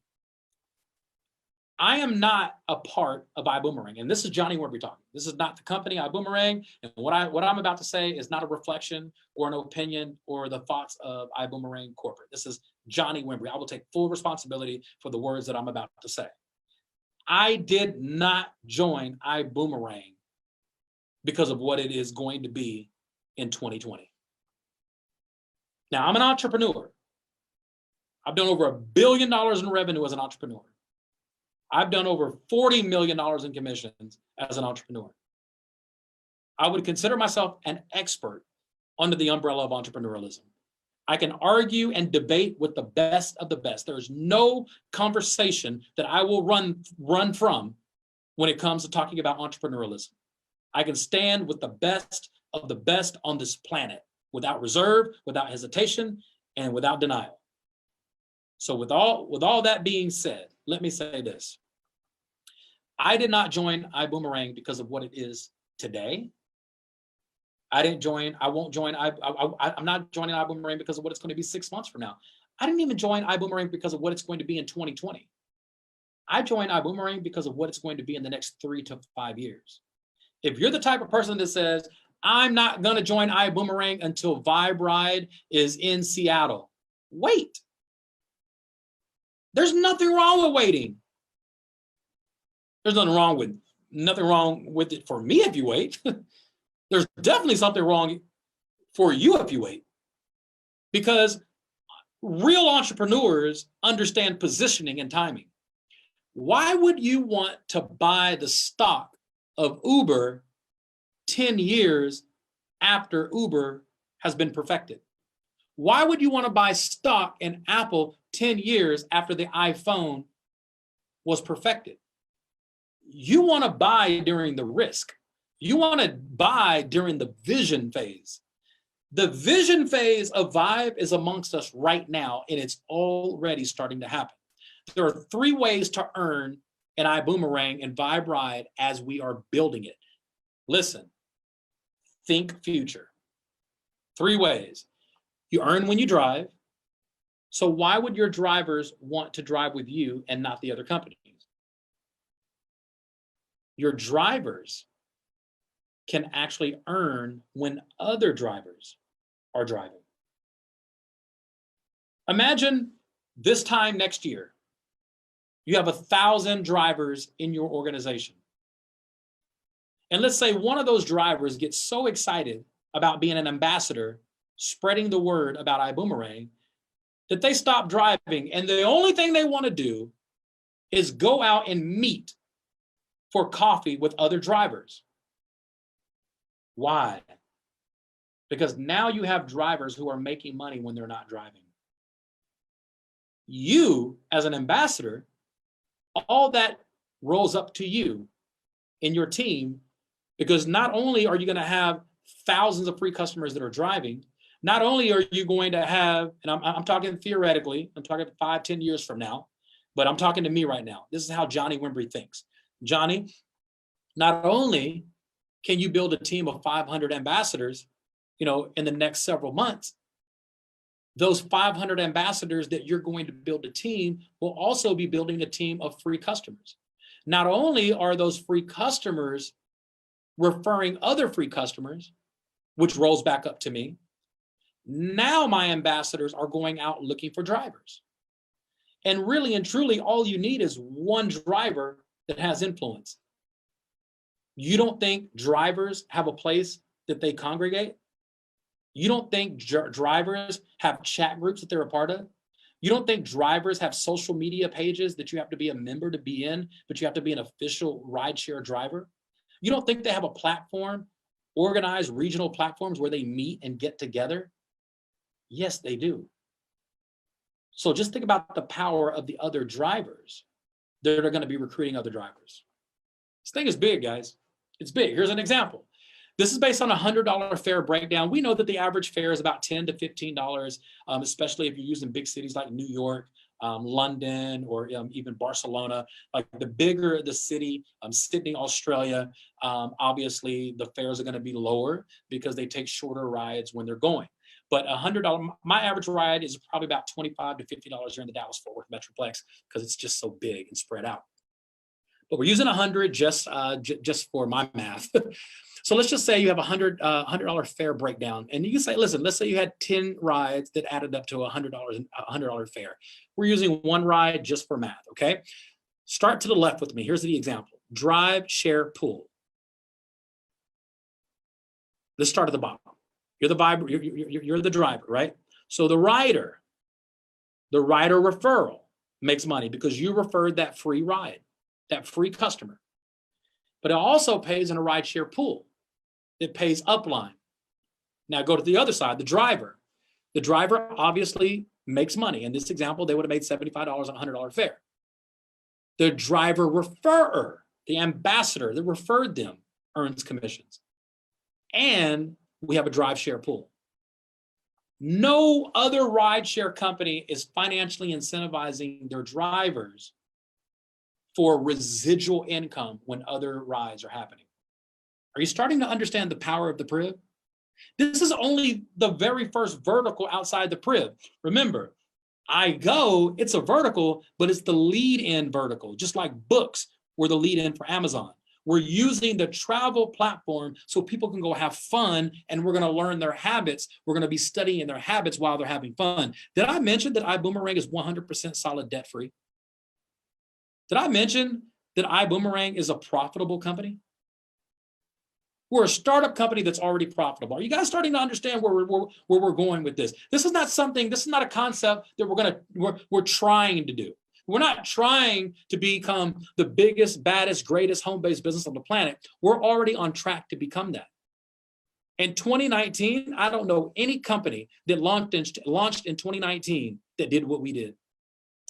I am not a part of Ibuumerang, and this is Johnny Wimbrey talking. This is not the company Ibuumerang, and what I'm about to say is not a reflection or an opinion or the thoughts of Ibuumerang corporate. This is Johnny Wimbrey. I will take full responsibility for the words that I'm about to say. I did not join Ibuumerang because of what it is going to be in 2020. Now, I'm an entrepreneur. I've done over $1 billion in revenue as an entrepreneur. I've done over $40 million in commissions as an entrepreneur. I would consider myself an expert under the umbrella of entrepreneurialism. I can argue and debate with the best of the best. There's no conversation that I will run from when it comes to talking about entrepreneurialism. I can stand with the best of the best on this planet without reserve, without hesitation, and without denial. So with all that being said, let me say this. I did not join Ibuumerang because of what it is today. I didn't join. I won't join. I'm not joining Ibuumerang because of what it's going to be 6 months from now. I didn't even join Ibuumerang because of what it's going to be in 2020. I joined Ibuumerang because of what it's going to be in the next 3 to 5 years. If you're the type of person that says, I'm not going to join Ibuumerang until Vibe Ride is in Seattle, wait. There's nothing wrong with waiting. There's nothing wrong with it for me if you wait. There's definitely something wrong for you if you wait. Because real entrepreneurs understand positioning and timing. Why would you want to buy the stock of Uber 10 years after Uber has been perfected? Why would you want to buy stock in Apple 10 years after the iPhone was perfected? You want to buy during the risk. You want to buy during the vision phase. The vision phase of Vibe is amongst us right now, and it's already starting to happen. There are 3 ways to earn an Ibuumerang and Vibe Ride as we are building it. Listen, think future. 3 ways. You earn when you drive. So why would your drivers want to drive with you and not the other companies? Your drivers can actually earn when other drivers are driving. Imagine this time next year, you have 1,000 drivers in your organization. And let's say one of those drivers gets so excited about being an ambassador, spreading the word about Ibuumerang, that they stop driving. And the only thing they want to do is go out and meet for coffee with other drivers. Why? Because now you have drivers who are making money when they're not driving. You, as an ambassador, all that rolls up to you in your team, because not only are you going to have thousands of free customers that are driving, not only are you going to have, and I'm talking theoretically, I'm talking 5, 10 years from now, but I'm talking to me right now. This is how Johnny Wimbrey thinks. Johnny, not only can you build a team of 500 ambassadors, in the next several months, those 500 ambassadors that you're going to build a team will also be building a team of free customers. Not only are those free customers referring other free customers, which rolls back up to me, now my ambassadors are going out looking for drivers. And really and truly, all you need is one driver that has influence. You don't think drivers have a place that they congregate? You don't think drivers have chat groups that they're a part of? You don't think drivers have social media pages that you have to be a member to be in, but you have to be an official rideshare driver? You don't think they have a platform, organized regional platforms where they meet and get together? Yes, they do. So just think about the power of the other drivers that are going to be recruiting other drivers. This thing is big, guys. It's big. Here's an example. This is based on a $100 fare breakdown. We know that the average fare is about $10 to $15, especially if you're using big cities like New York, London, or even Barcelona. Like the bigger the city, Sydney, Australia, obviously the fares are going to be lower because they take shorter rides when they're going. But $100, my average ride is probably about $25 to $50 here in the Dallas-Fort Worth Metroplex because it's just so big and spread out. But we're using 100 just for my math. So let's just say you have a $100 fare breakdown, and you can say, listen, let's say you had 10 rides that added up to $100 fare. We're using one ride just for math, okay? Start to the left with me. Here's the example. Drive, share, pool. Let's start at the bottom. You're the driver, right? So the rider referral makes money because you referred that free ride, that free customer. But it also pays in a rideshare pool. It pays upline. Now go to the other side, the driver. The driver obviously makes money. In this example, they would have made $75 on a $100 fare. The driver referrer, the ambassador that referred them, earns commissions. And we have a drive share pool. No other rideshare company is financially incentivizing their drivers for residual income when other rides are happening. Are you starting to understand the power of the PRIV? This is only the very first vertical outside the Priv. Remember, iGo, it's a vertical, but it's the lead-in vertical, just like books were the lead-in for Amazon. We're using the travel platform so people can go have fun, and we're going to learn their habits. We're going to be studying their habits while they're having fun. Did I mention that Ibuumerang is 100% solid debt-free? Did I mention that Ibuumerang is a profitable company? We're a startup company that's already profitable. Are you guys starting to understand where we're going with this? This is not a concept that we're trying to do. We're not trying to become the biggest, baddest, greatest home-based business on the planet. We're already on track to become that. In 2019, I don't know any company that launched in 2019 that did what we did.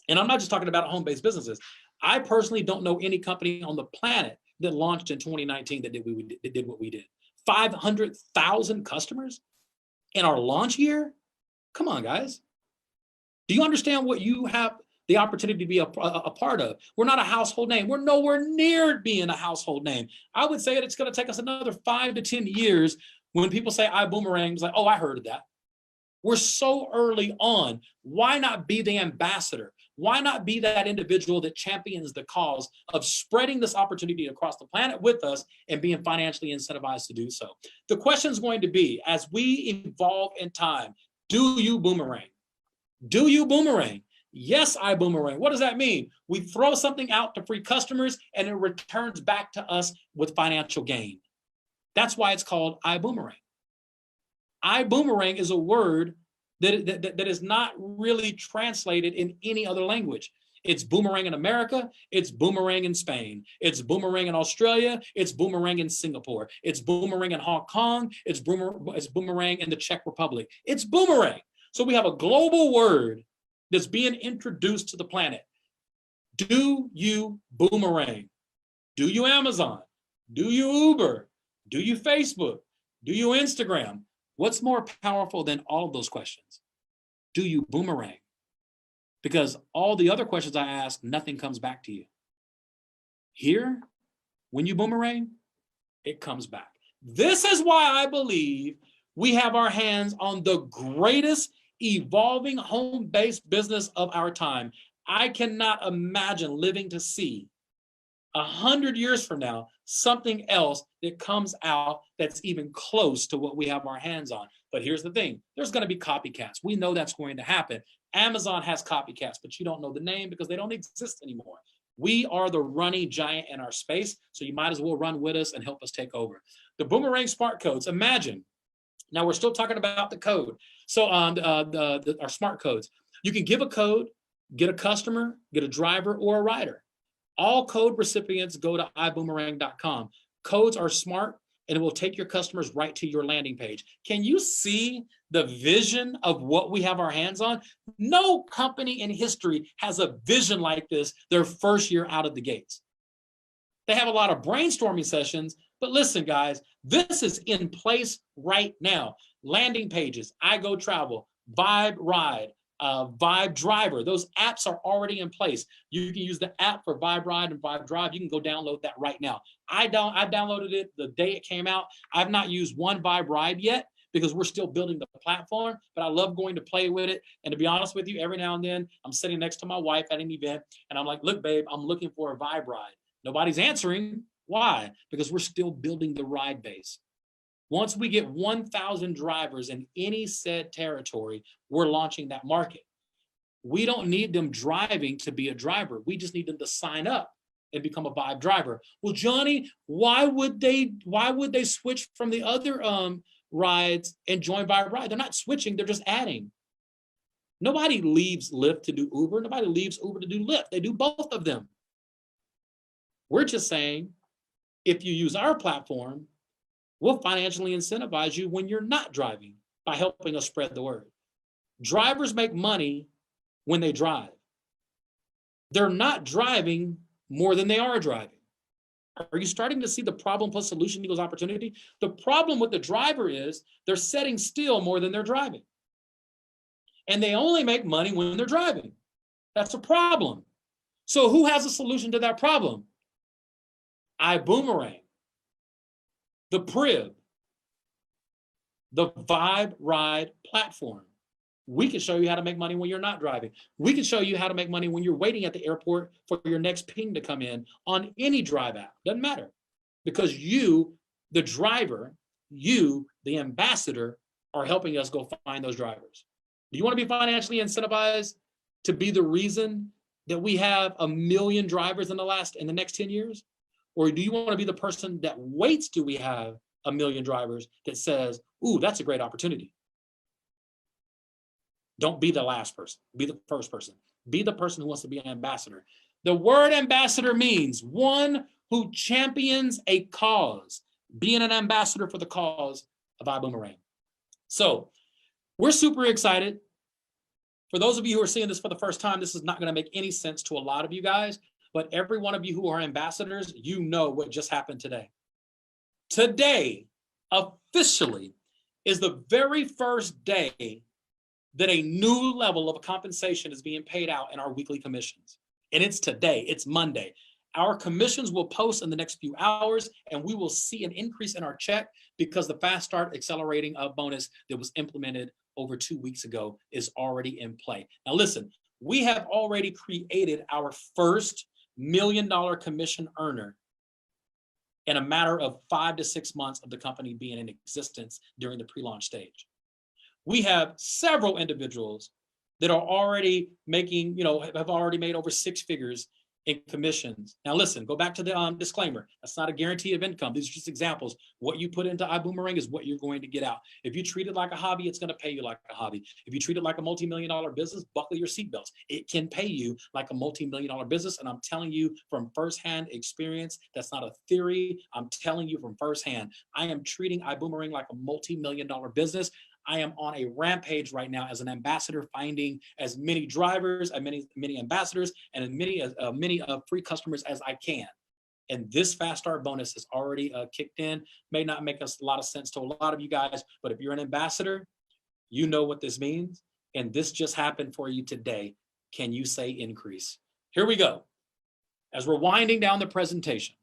And I'm not just talking about home-based businesses. I personally don't know any company on the planet that launched in 2019 that did what we did. 500,000 customers in our launch year? Come on, guys. Do you understand what you have the opportunity to be a part of? We're not a household name. We're nowhere near being a household name. I would say that it's going to take us another 5 to 10 years when people say Ibuumerang, it's like, oh, I heard of that. We're so early on. Why not be the ambassador? Why not be that individual that champions the cause of spreading this opportunity across the planet with us and being financially incentivized to do so? The question is going to be, as we evolve in time, do you boomerang? Do you boomerang? Yes, Ibuumerang. What does that mean? We throw something out to free customers and it returns back to us with financial gain. That's why it's called Ibuumerang. Ibuumerang is a word that is not really translated in any other language. It's boomerang in America, it's boomerang in Spain, it's boomerang in Australia, it's boomerang in Singapore, it's boomerang in Hong Kong, it's boomerang in the Czech Republic. It's boomerang. So we have a global word that's being introduced to the planet. Do you boomerang? Do you Amazon? Do you Uber? Do you Facebook? Do you Instagram? What's more powerful than all of those questions? Do you boomerang? Because all the other questions I ask, nothing comes back to you. Here, when you boomerang, it comes back. This is why I believe we have our hands on the greatest evolving home-based business of our time. I cannot imagine living to see 100 years from now, something else that comes out that's even close to what we have our hands on. But here's the thing, there's going to be copycats. We know that's going to happen. Amazon has copycats, but you don't know the name because they don't exist anymore. We are the running giant in our space, so you might as well run with us and help us take over. The Boomerang smart codes, imagine, now we're still talking about the code. So our smart codes, you can give a code, get a customer, get a driver or a rider. All code recipients go to iboomerang.com. Codes are smart and it will take your customers right to your landing page. Can you see the vision of what we have our hands on? No company in history has a vision like this their first year out of the gates. They have a lot of brainstorming sessions, but listen, guys, this is in place right now. Landing pages, iGo Travel, Vibe Ride, Vibe Driver. Those apps are already in place. You can use the app for Vibe Ride and Vibe Drive. You can go download that right now. I downloaded it the day it came out. I've not used one Vibe Ride yet because we're still building the platform, but I love going to play with it. And to be honest with you, every now and then I'm sitting next to my wife at an event and I'm like, look, babe, I'm looking for a Vibe Ride. Nobody's answering. Why? Because we're still building the ride base. Once we get 1,000 drivers in any said territory, we're launching that market. We don't need them driving to be a driver. We just need them to sign up and become a Vibe driver. Well, Johnny, why would they switch from the other rides and join Vibe Ride? They're not switching, they're just adding. Nobody leaves Lyft to do Uber. Nobody leaves Uber to do Lyft. They do both of them. We're just saying, if you use our platform, we'll financially incentivize you when you're not driving by helping us spread the word. Drivers make money when they drive. They're not driving more than they are driving. Are you starting to see the problem plus solution equals opportunity? The problem with the driver is they're sitting still more than they're driving. And they only make money when they're driving. That's a problem. So who has a solution to that problem? Ibuumerang, the Priv, the Vibe Ride platform. We can show you how to make money when you're not driving. We can show you how to make money when you're waiting at the airport for your next ping to come in on any drive app. Doesn't matter. Because you, the driver, you, the ambassador, are helping us go find those drivers. Do you want to be financially incentivized to be the reason that we have 1 million drivers in the next 10 years? Or do you want to be the person that waits till we have 1 million drivers that says, ooh, that's a great opportunity? Don't be the last person. Be the first person. Be the person who wants to be an ambassador. The word ambassador means one who champions a cause, being an ambassador for the cause of Ibuumerang. So we're super excited. For those of you who are seeing this for the first time, this is not going to make any sense to a lot of you guys, but every one of you who are ambassadors, you know what just happened today. Today, officially, is the very first day that a new level of compensation is being paid out in our weekly commissions. And it's today, it's Monday. Our commissions will post in the next few hours, and we will see an increase in our check because the Fast Start Accelerating bonus that was implemented over 2 weeks ago is already in play. Now listen, we have already created our first $1 million commission earner in a matter of 5 to 6 months of the company being in existence during the pre-launch stage. We have several individuals that are already making, have already made over 6 figures in commissions. Now listen, go back to the disclaimer. That's not a guarantee of income. These are just examples. What you put into Ibuumerang is what you're going to get out. If you treat it like a hobby, it's going to pay you like a hobby. If you treat it like a multi-million-dollar business, buckle your seatbelts. It can pay you like a multi-million-dollar business. And I'm telling you from firsthand experience, that's not a theory. I'm telling you from firsthand. I am treating Ibuumerang like a multi-million-dollar business. I am on a rampage right now as an ambassador, finding as many drivers, as many ambassadors, and as many free customers as I can. And this Fast Start bonus has already kicked in. May not make us a lot of sense to a lot of you guys, but if you're an ambassador, you know what this means. And this just happened for you today. Can you say increase? Here we go. As we're winding down the presentation,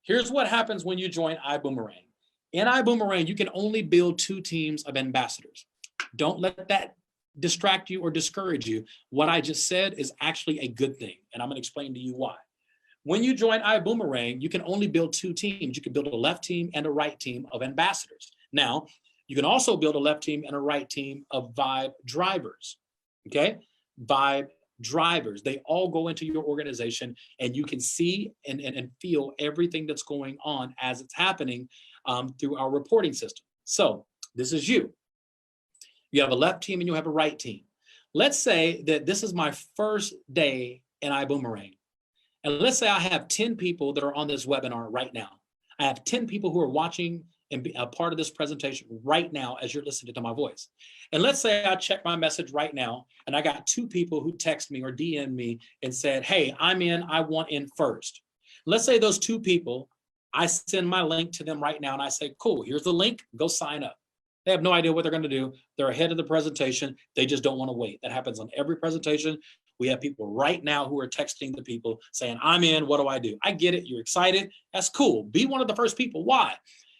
here's what happens when you join Ibuumerang. In Ibuumerang, you can only build 2 teams of ambassadors. Don't let that distract you or discourage you. What I just said is actually a good thing, and I'm going to explain to you why. When you join Ibuumerang, you can only build 2 teams. You can build a left team and a right team of ambassadors. Now, you can also build a left team and a right team of Vibe drivers, okay? Vibe drivers. They all go into your organization, and you can see and feel everything that's going on as it's happening through our reporting system. So this is you. You have a left team and you have a right team. Let's say that this is my first day in Ibuumerang. And let's say I have 10 people that are on this webinar right now. I have 10 people who are watching and be a part of this presentation right now as you're listening to my voice. And let's say I check my message right now and I got 2 people who text me or DM me and said, hey, I'm in, I want in first. Let's say those 2 people, I send my link to them right now and I say, cool, here's the link, go sign up. They have no idea what they're going to do. They're ahead of the presentation. They just don't want to wait. That happens on every presentation. We have people right now who are texting the people saying, I'm in, what do I do? I get it, you're excited. That's cool. Be one of the first people. Why?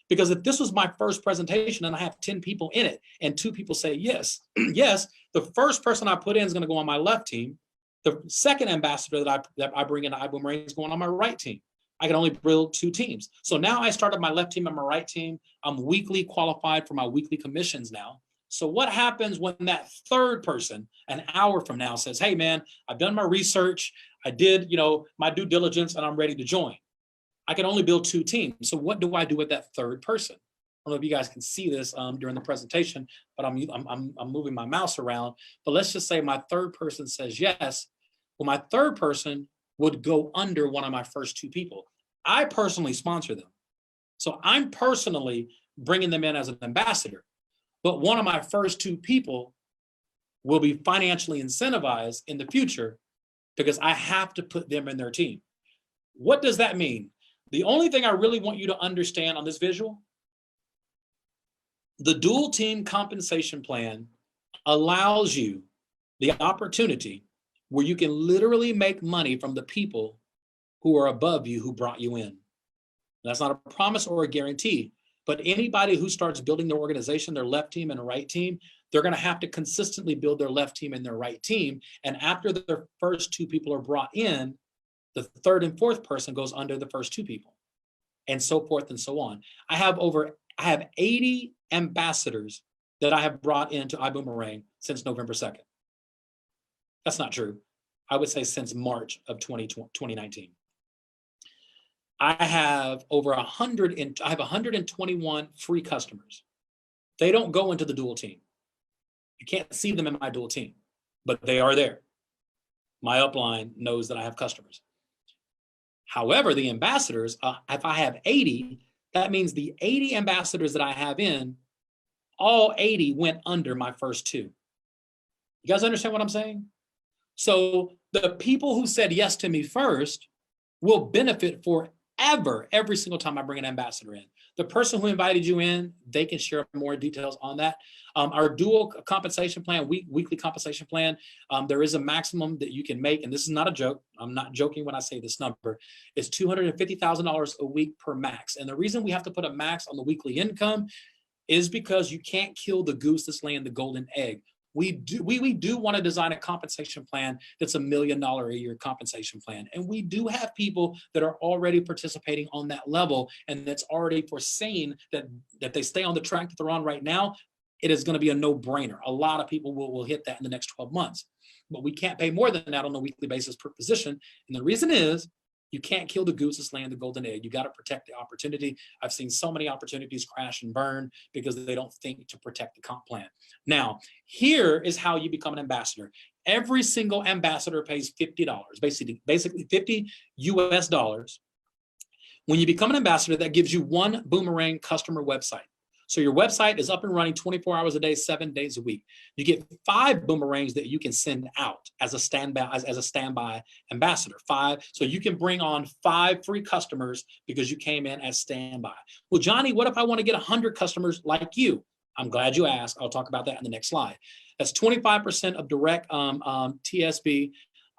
Because if this was my first presentation and I have 10 people in it and 2 people say yes, yes, the first person I put in is going to go on my left team. The second ambassador that I bring into Ibuumerang is going on my right team. I can only build 2 teams. So now I started my left team and my right team. I'm weekly qualified for my weekly commissions now. So what happens when that third person an hour from now says, hey man, I've done my research. I did, my due diligence and I'm ready to join. I can only build 2 teams. So what do I do with that third person? I don't know if you guys can see this during the presentation, but I'm moving my mouse around. But let's just say my third person says yes. Well, my third person would go under one of my first 2 people. I personally sponsor them. So I'm personally bringing them in as an ambassador, but one of my first 2 people will be financially incentivized in the future because I have to put them in their team. What does that mean? The only thing I really want you to understand on this visual, the dual team compensation plan allows you the opportunity where you can literally make money from the people who are above you who brought you in. That's not a promise or a guarantee, But anybody who starts building their organization, their left team and a right team, they're going to have to consistently build their left team and their right team. And after their first two people are brought in, the third and fourth person goes under the first two people, and so forth and so on. I have 80 ambassadors that I have brought into Ibuumerang since November 2nd. That's not true. I would say since March of 2019. I have over 121 free customers. They don't go into the dual team. You can't see them in my dual team, but they are there. My upline knows that I have customers. However, the ambassadors, if I have 80, that means the 80 ambassadors that I have in, all 80 went under my first two. You guys understand what I'm saying? So the people who said yes to me first will benefit forever every single time I bring an ambassador in. The person who invited you in, they can share more details on that. Our dual compensation plan, weekly compensation plan, there is a maximum that you can make, and this is not a joke. I'm not joking when I say this number. It's $250,000 a week per max. And the reason we have to put a max on the weekly income is because you can't kill the goose that's laying the golden egg. We do want to design a compensation plan that's $1 million a year compensation plan. And we do have people that are already participating on that level, and that's already foreseeing that they stay on the track that they're on right now. It is going to be a no-brainer. A lot of people will hit that in the next 12 months. But we can't pay more than that on a weekly basis per position. And the reason is you can't kill the goose that's laying the golden egg. You got to protect the opportunity. I've seen so many opportunities crash and burn because they don't think to protect the comp plan. Now, here is how you become an ambassador. Every single ambassador pays $50, basically $50 US. When you become an ambassador, that gives you one Ibuumerang customer website. So your website is up and running 24 hours a day, 7 days a week. You get 5 boomerangs that you can send out as a standby ambassador. 5, so you can bring on 5 free customers because you came in as standby. Well, Johnny, what if I want to get 100 customers like you? I'm glad you asked. I'll talk about that in the next slide. That's 25% of direct TSB,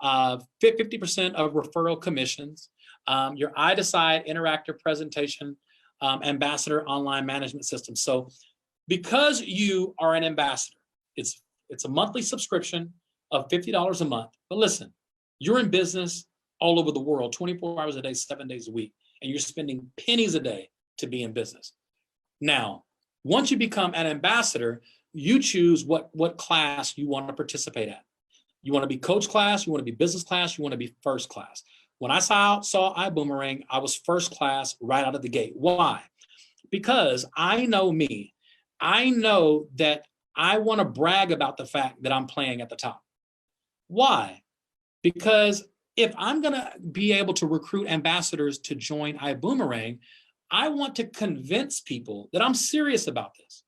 50% of referral commissions, your iDecide interactive presentation, ambassador online management system. So because you are an ambassador, it's a monthly subscription of $50 a month. But listen, you're in business all over the world, 24 hours a day, 7 days a week, and you're spending pennies a day to be in business. Now, once you become an ambassador, you choose what class you want to participate at. You want to be coach class, you want to be business class, you want to be first class. When I saw Ibuumerang, I was first class right out of the gate. Why? Because I know me. I know that I want to brag about the fact that I'm playing at the top. Why? Because if I'm going to be able to recruit ambassadors to join Ibuumerang, I want to convince people that I'm serious about this.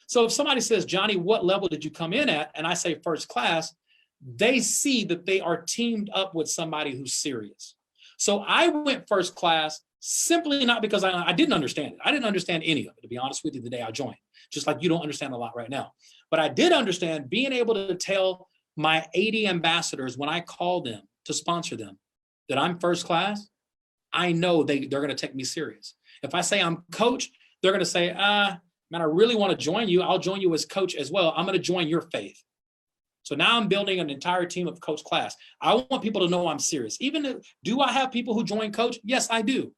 So if somebody says, Johnny, what level did you come in at? And I say first class, they see that they are teamed up with somebody who's serious. So I went first class simply not because I didn't understand it. I didn't understand any of it, to be honest with you, the day I joined, just like you don't understand a lot right now. But I did understand being able to tell my 80 ambassadors when I call them to sponsor them that I'm first class. I know they're going to take me serious. If I say I'm coach, they're going to say, man, I really want to join you. I'll join you as coach as well. I'm going to join your faith. So now I'm building an entire team of coach class. I want people to know I'm serious. Do I have people who join coach? Yes, I do.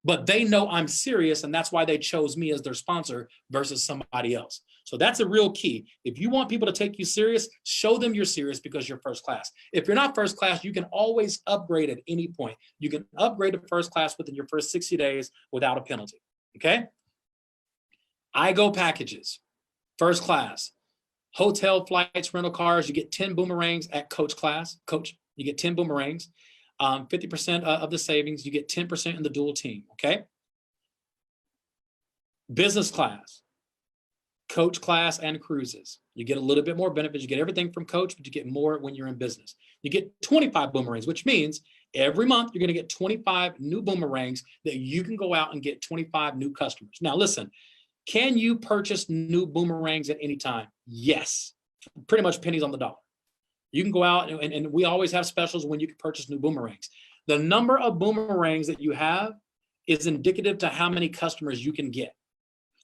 But they know I'm serious, and that's why they chose me as their sponsor versus somebody else. So that's a real key. If you want people to take you serious, show them you're serious because you're first class. If you're not first class, you can always upgrade at any point. You can upgrade to first class within your first 60 days without a penalty, okay? I-Go packages, first class. Hotel, flights, rental cars, you get 10 boomerangs at coach class. Coach, you get 10 boomerangs. 50% of the savings, you get 10% in the dual team, okay? Business class, coach class, and cruises. You get a little bit more benefits. You get everything from coach, but you get more when you're in business. You get 25 boomerangs, which means every month you're going to get 25 new boomerangs that you can go out and get 25 new customers. Now, listen. Can you purchase new boomerangs at any time? Yes, pretty much pennies on the dollar. You can go out and we always have specials when you can purchase new boomerangs. The number of boomerangs that you have is indicative to how many customers you can get.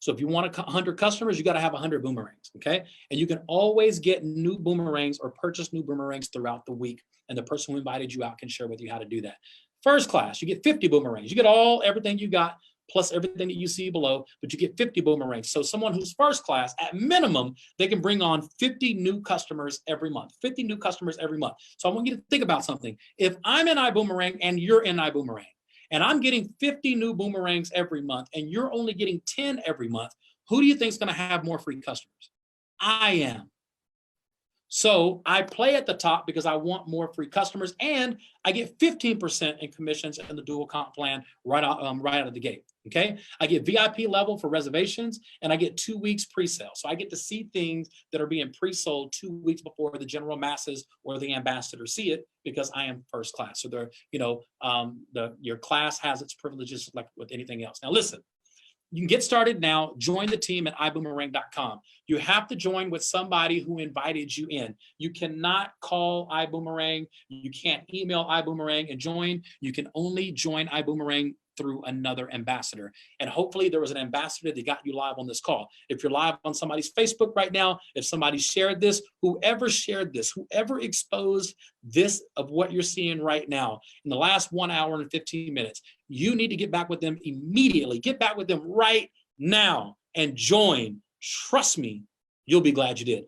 So if you want 100 customers, you got to have 100 boomerangs, okay? And you can always get new boomerangs or purchase new boomerangs throughout the week. And the person who invited you out can share with you how to do that. First class, you get 50 boomerangs. You get everything you got, plus everything that you see below, but you get 50 boomerangs. So someone who's first class, at minimum, they can bring on 50 new customers every month, 50 new customers every month. So I want you to think about something. If I'm in Ibuumerang and you're in Ibuumerang, and I'm getting 50 new boomerangs every month, and you're only getting 10 every month, who do you think is going to have more free customers? I am. So I play at the top because I want more free customers, and I get 15% in commissions in the dual comp plan right out of the gate. Okay, I get VIP level for reservations, and I get 2 weeks pre-sale. So I get to see things that are being pre-sold 2 weeks before the general masses or the ambassadors see it, because I am first class. So your class has its privileges like with anything else. Now listen, you can get started now. Join the team at ibuumerang.com. You have to join with somebody who invited you in. You cannot call Ibuumerang. You can't email Ibuumerang and join. You can only join Ibuumerang through another ambassador. And hopefully there was an ambassador that got you live on this call. If you're live on somebody's Facebook right now, if somebody shared this, whoever exposed this of what you're seeing right now in the last 1 hour and 15 minutes, you need to get back with them immediately. Get back with them right now and join. Trust me, you'll be glad you did.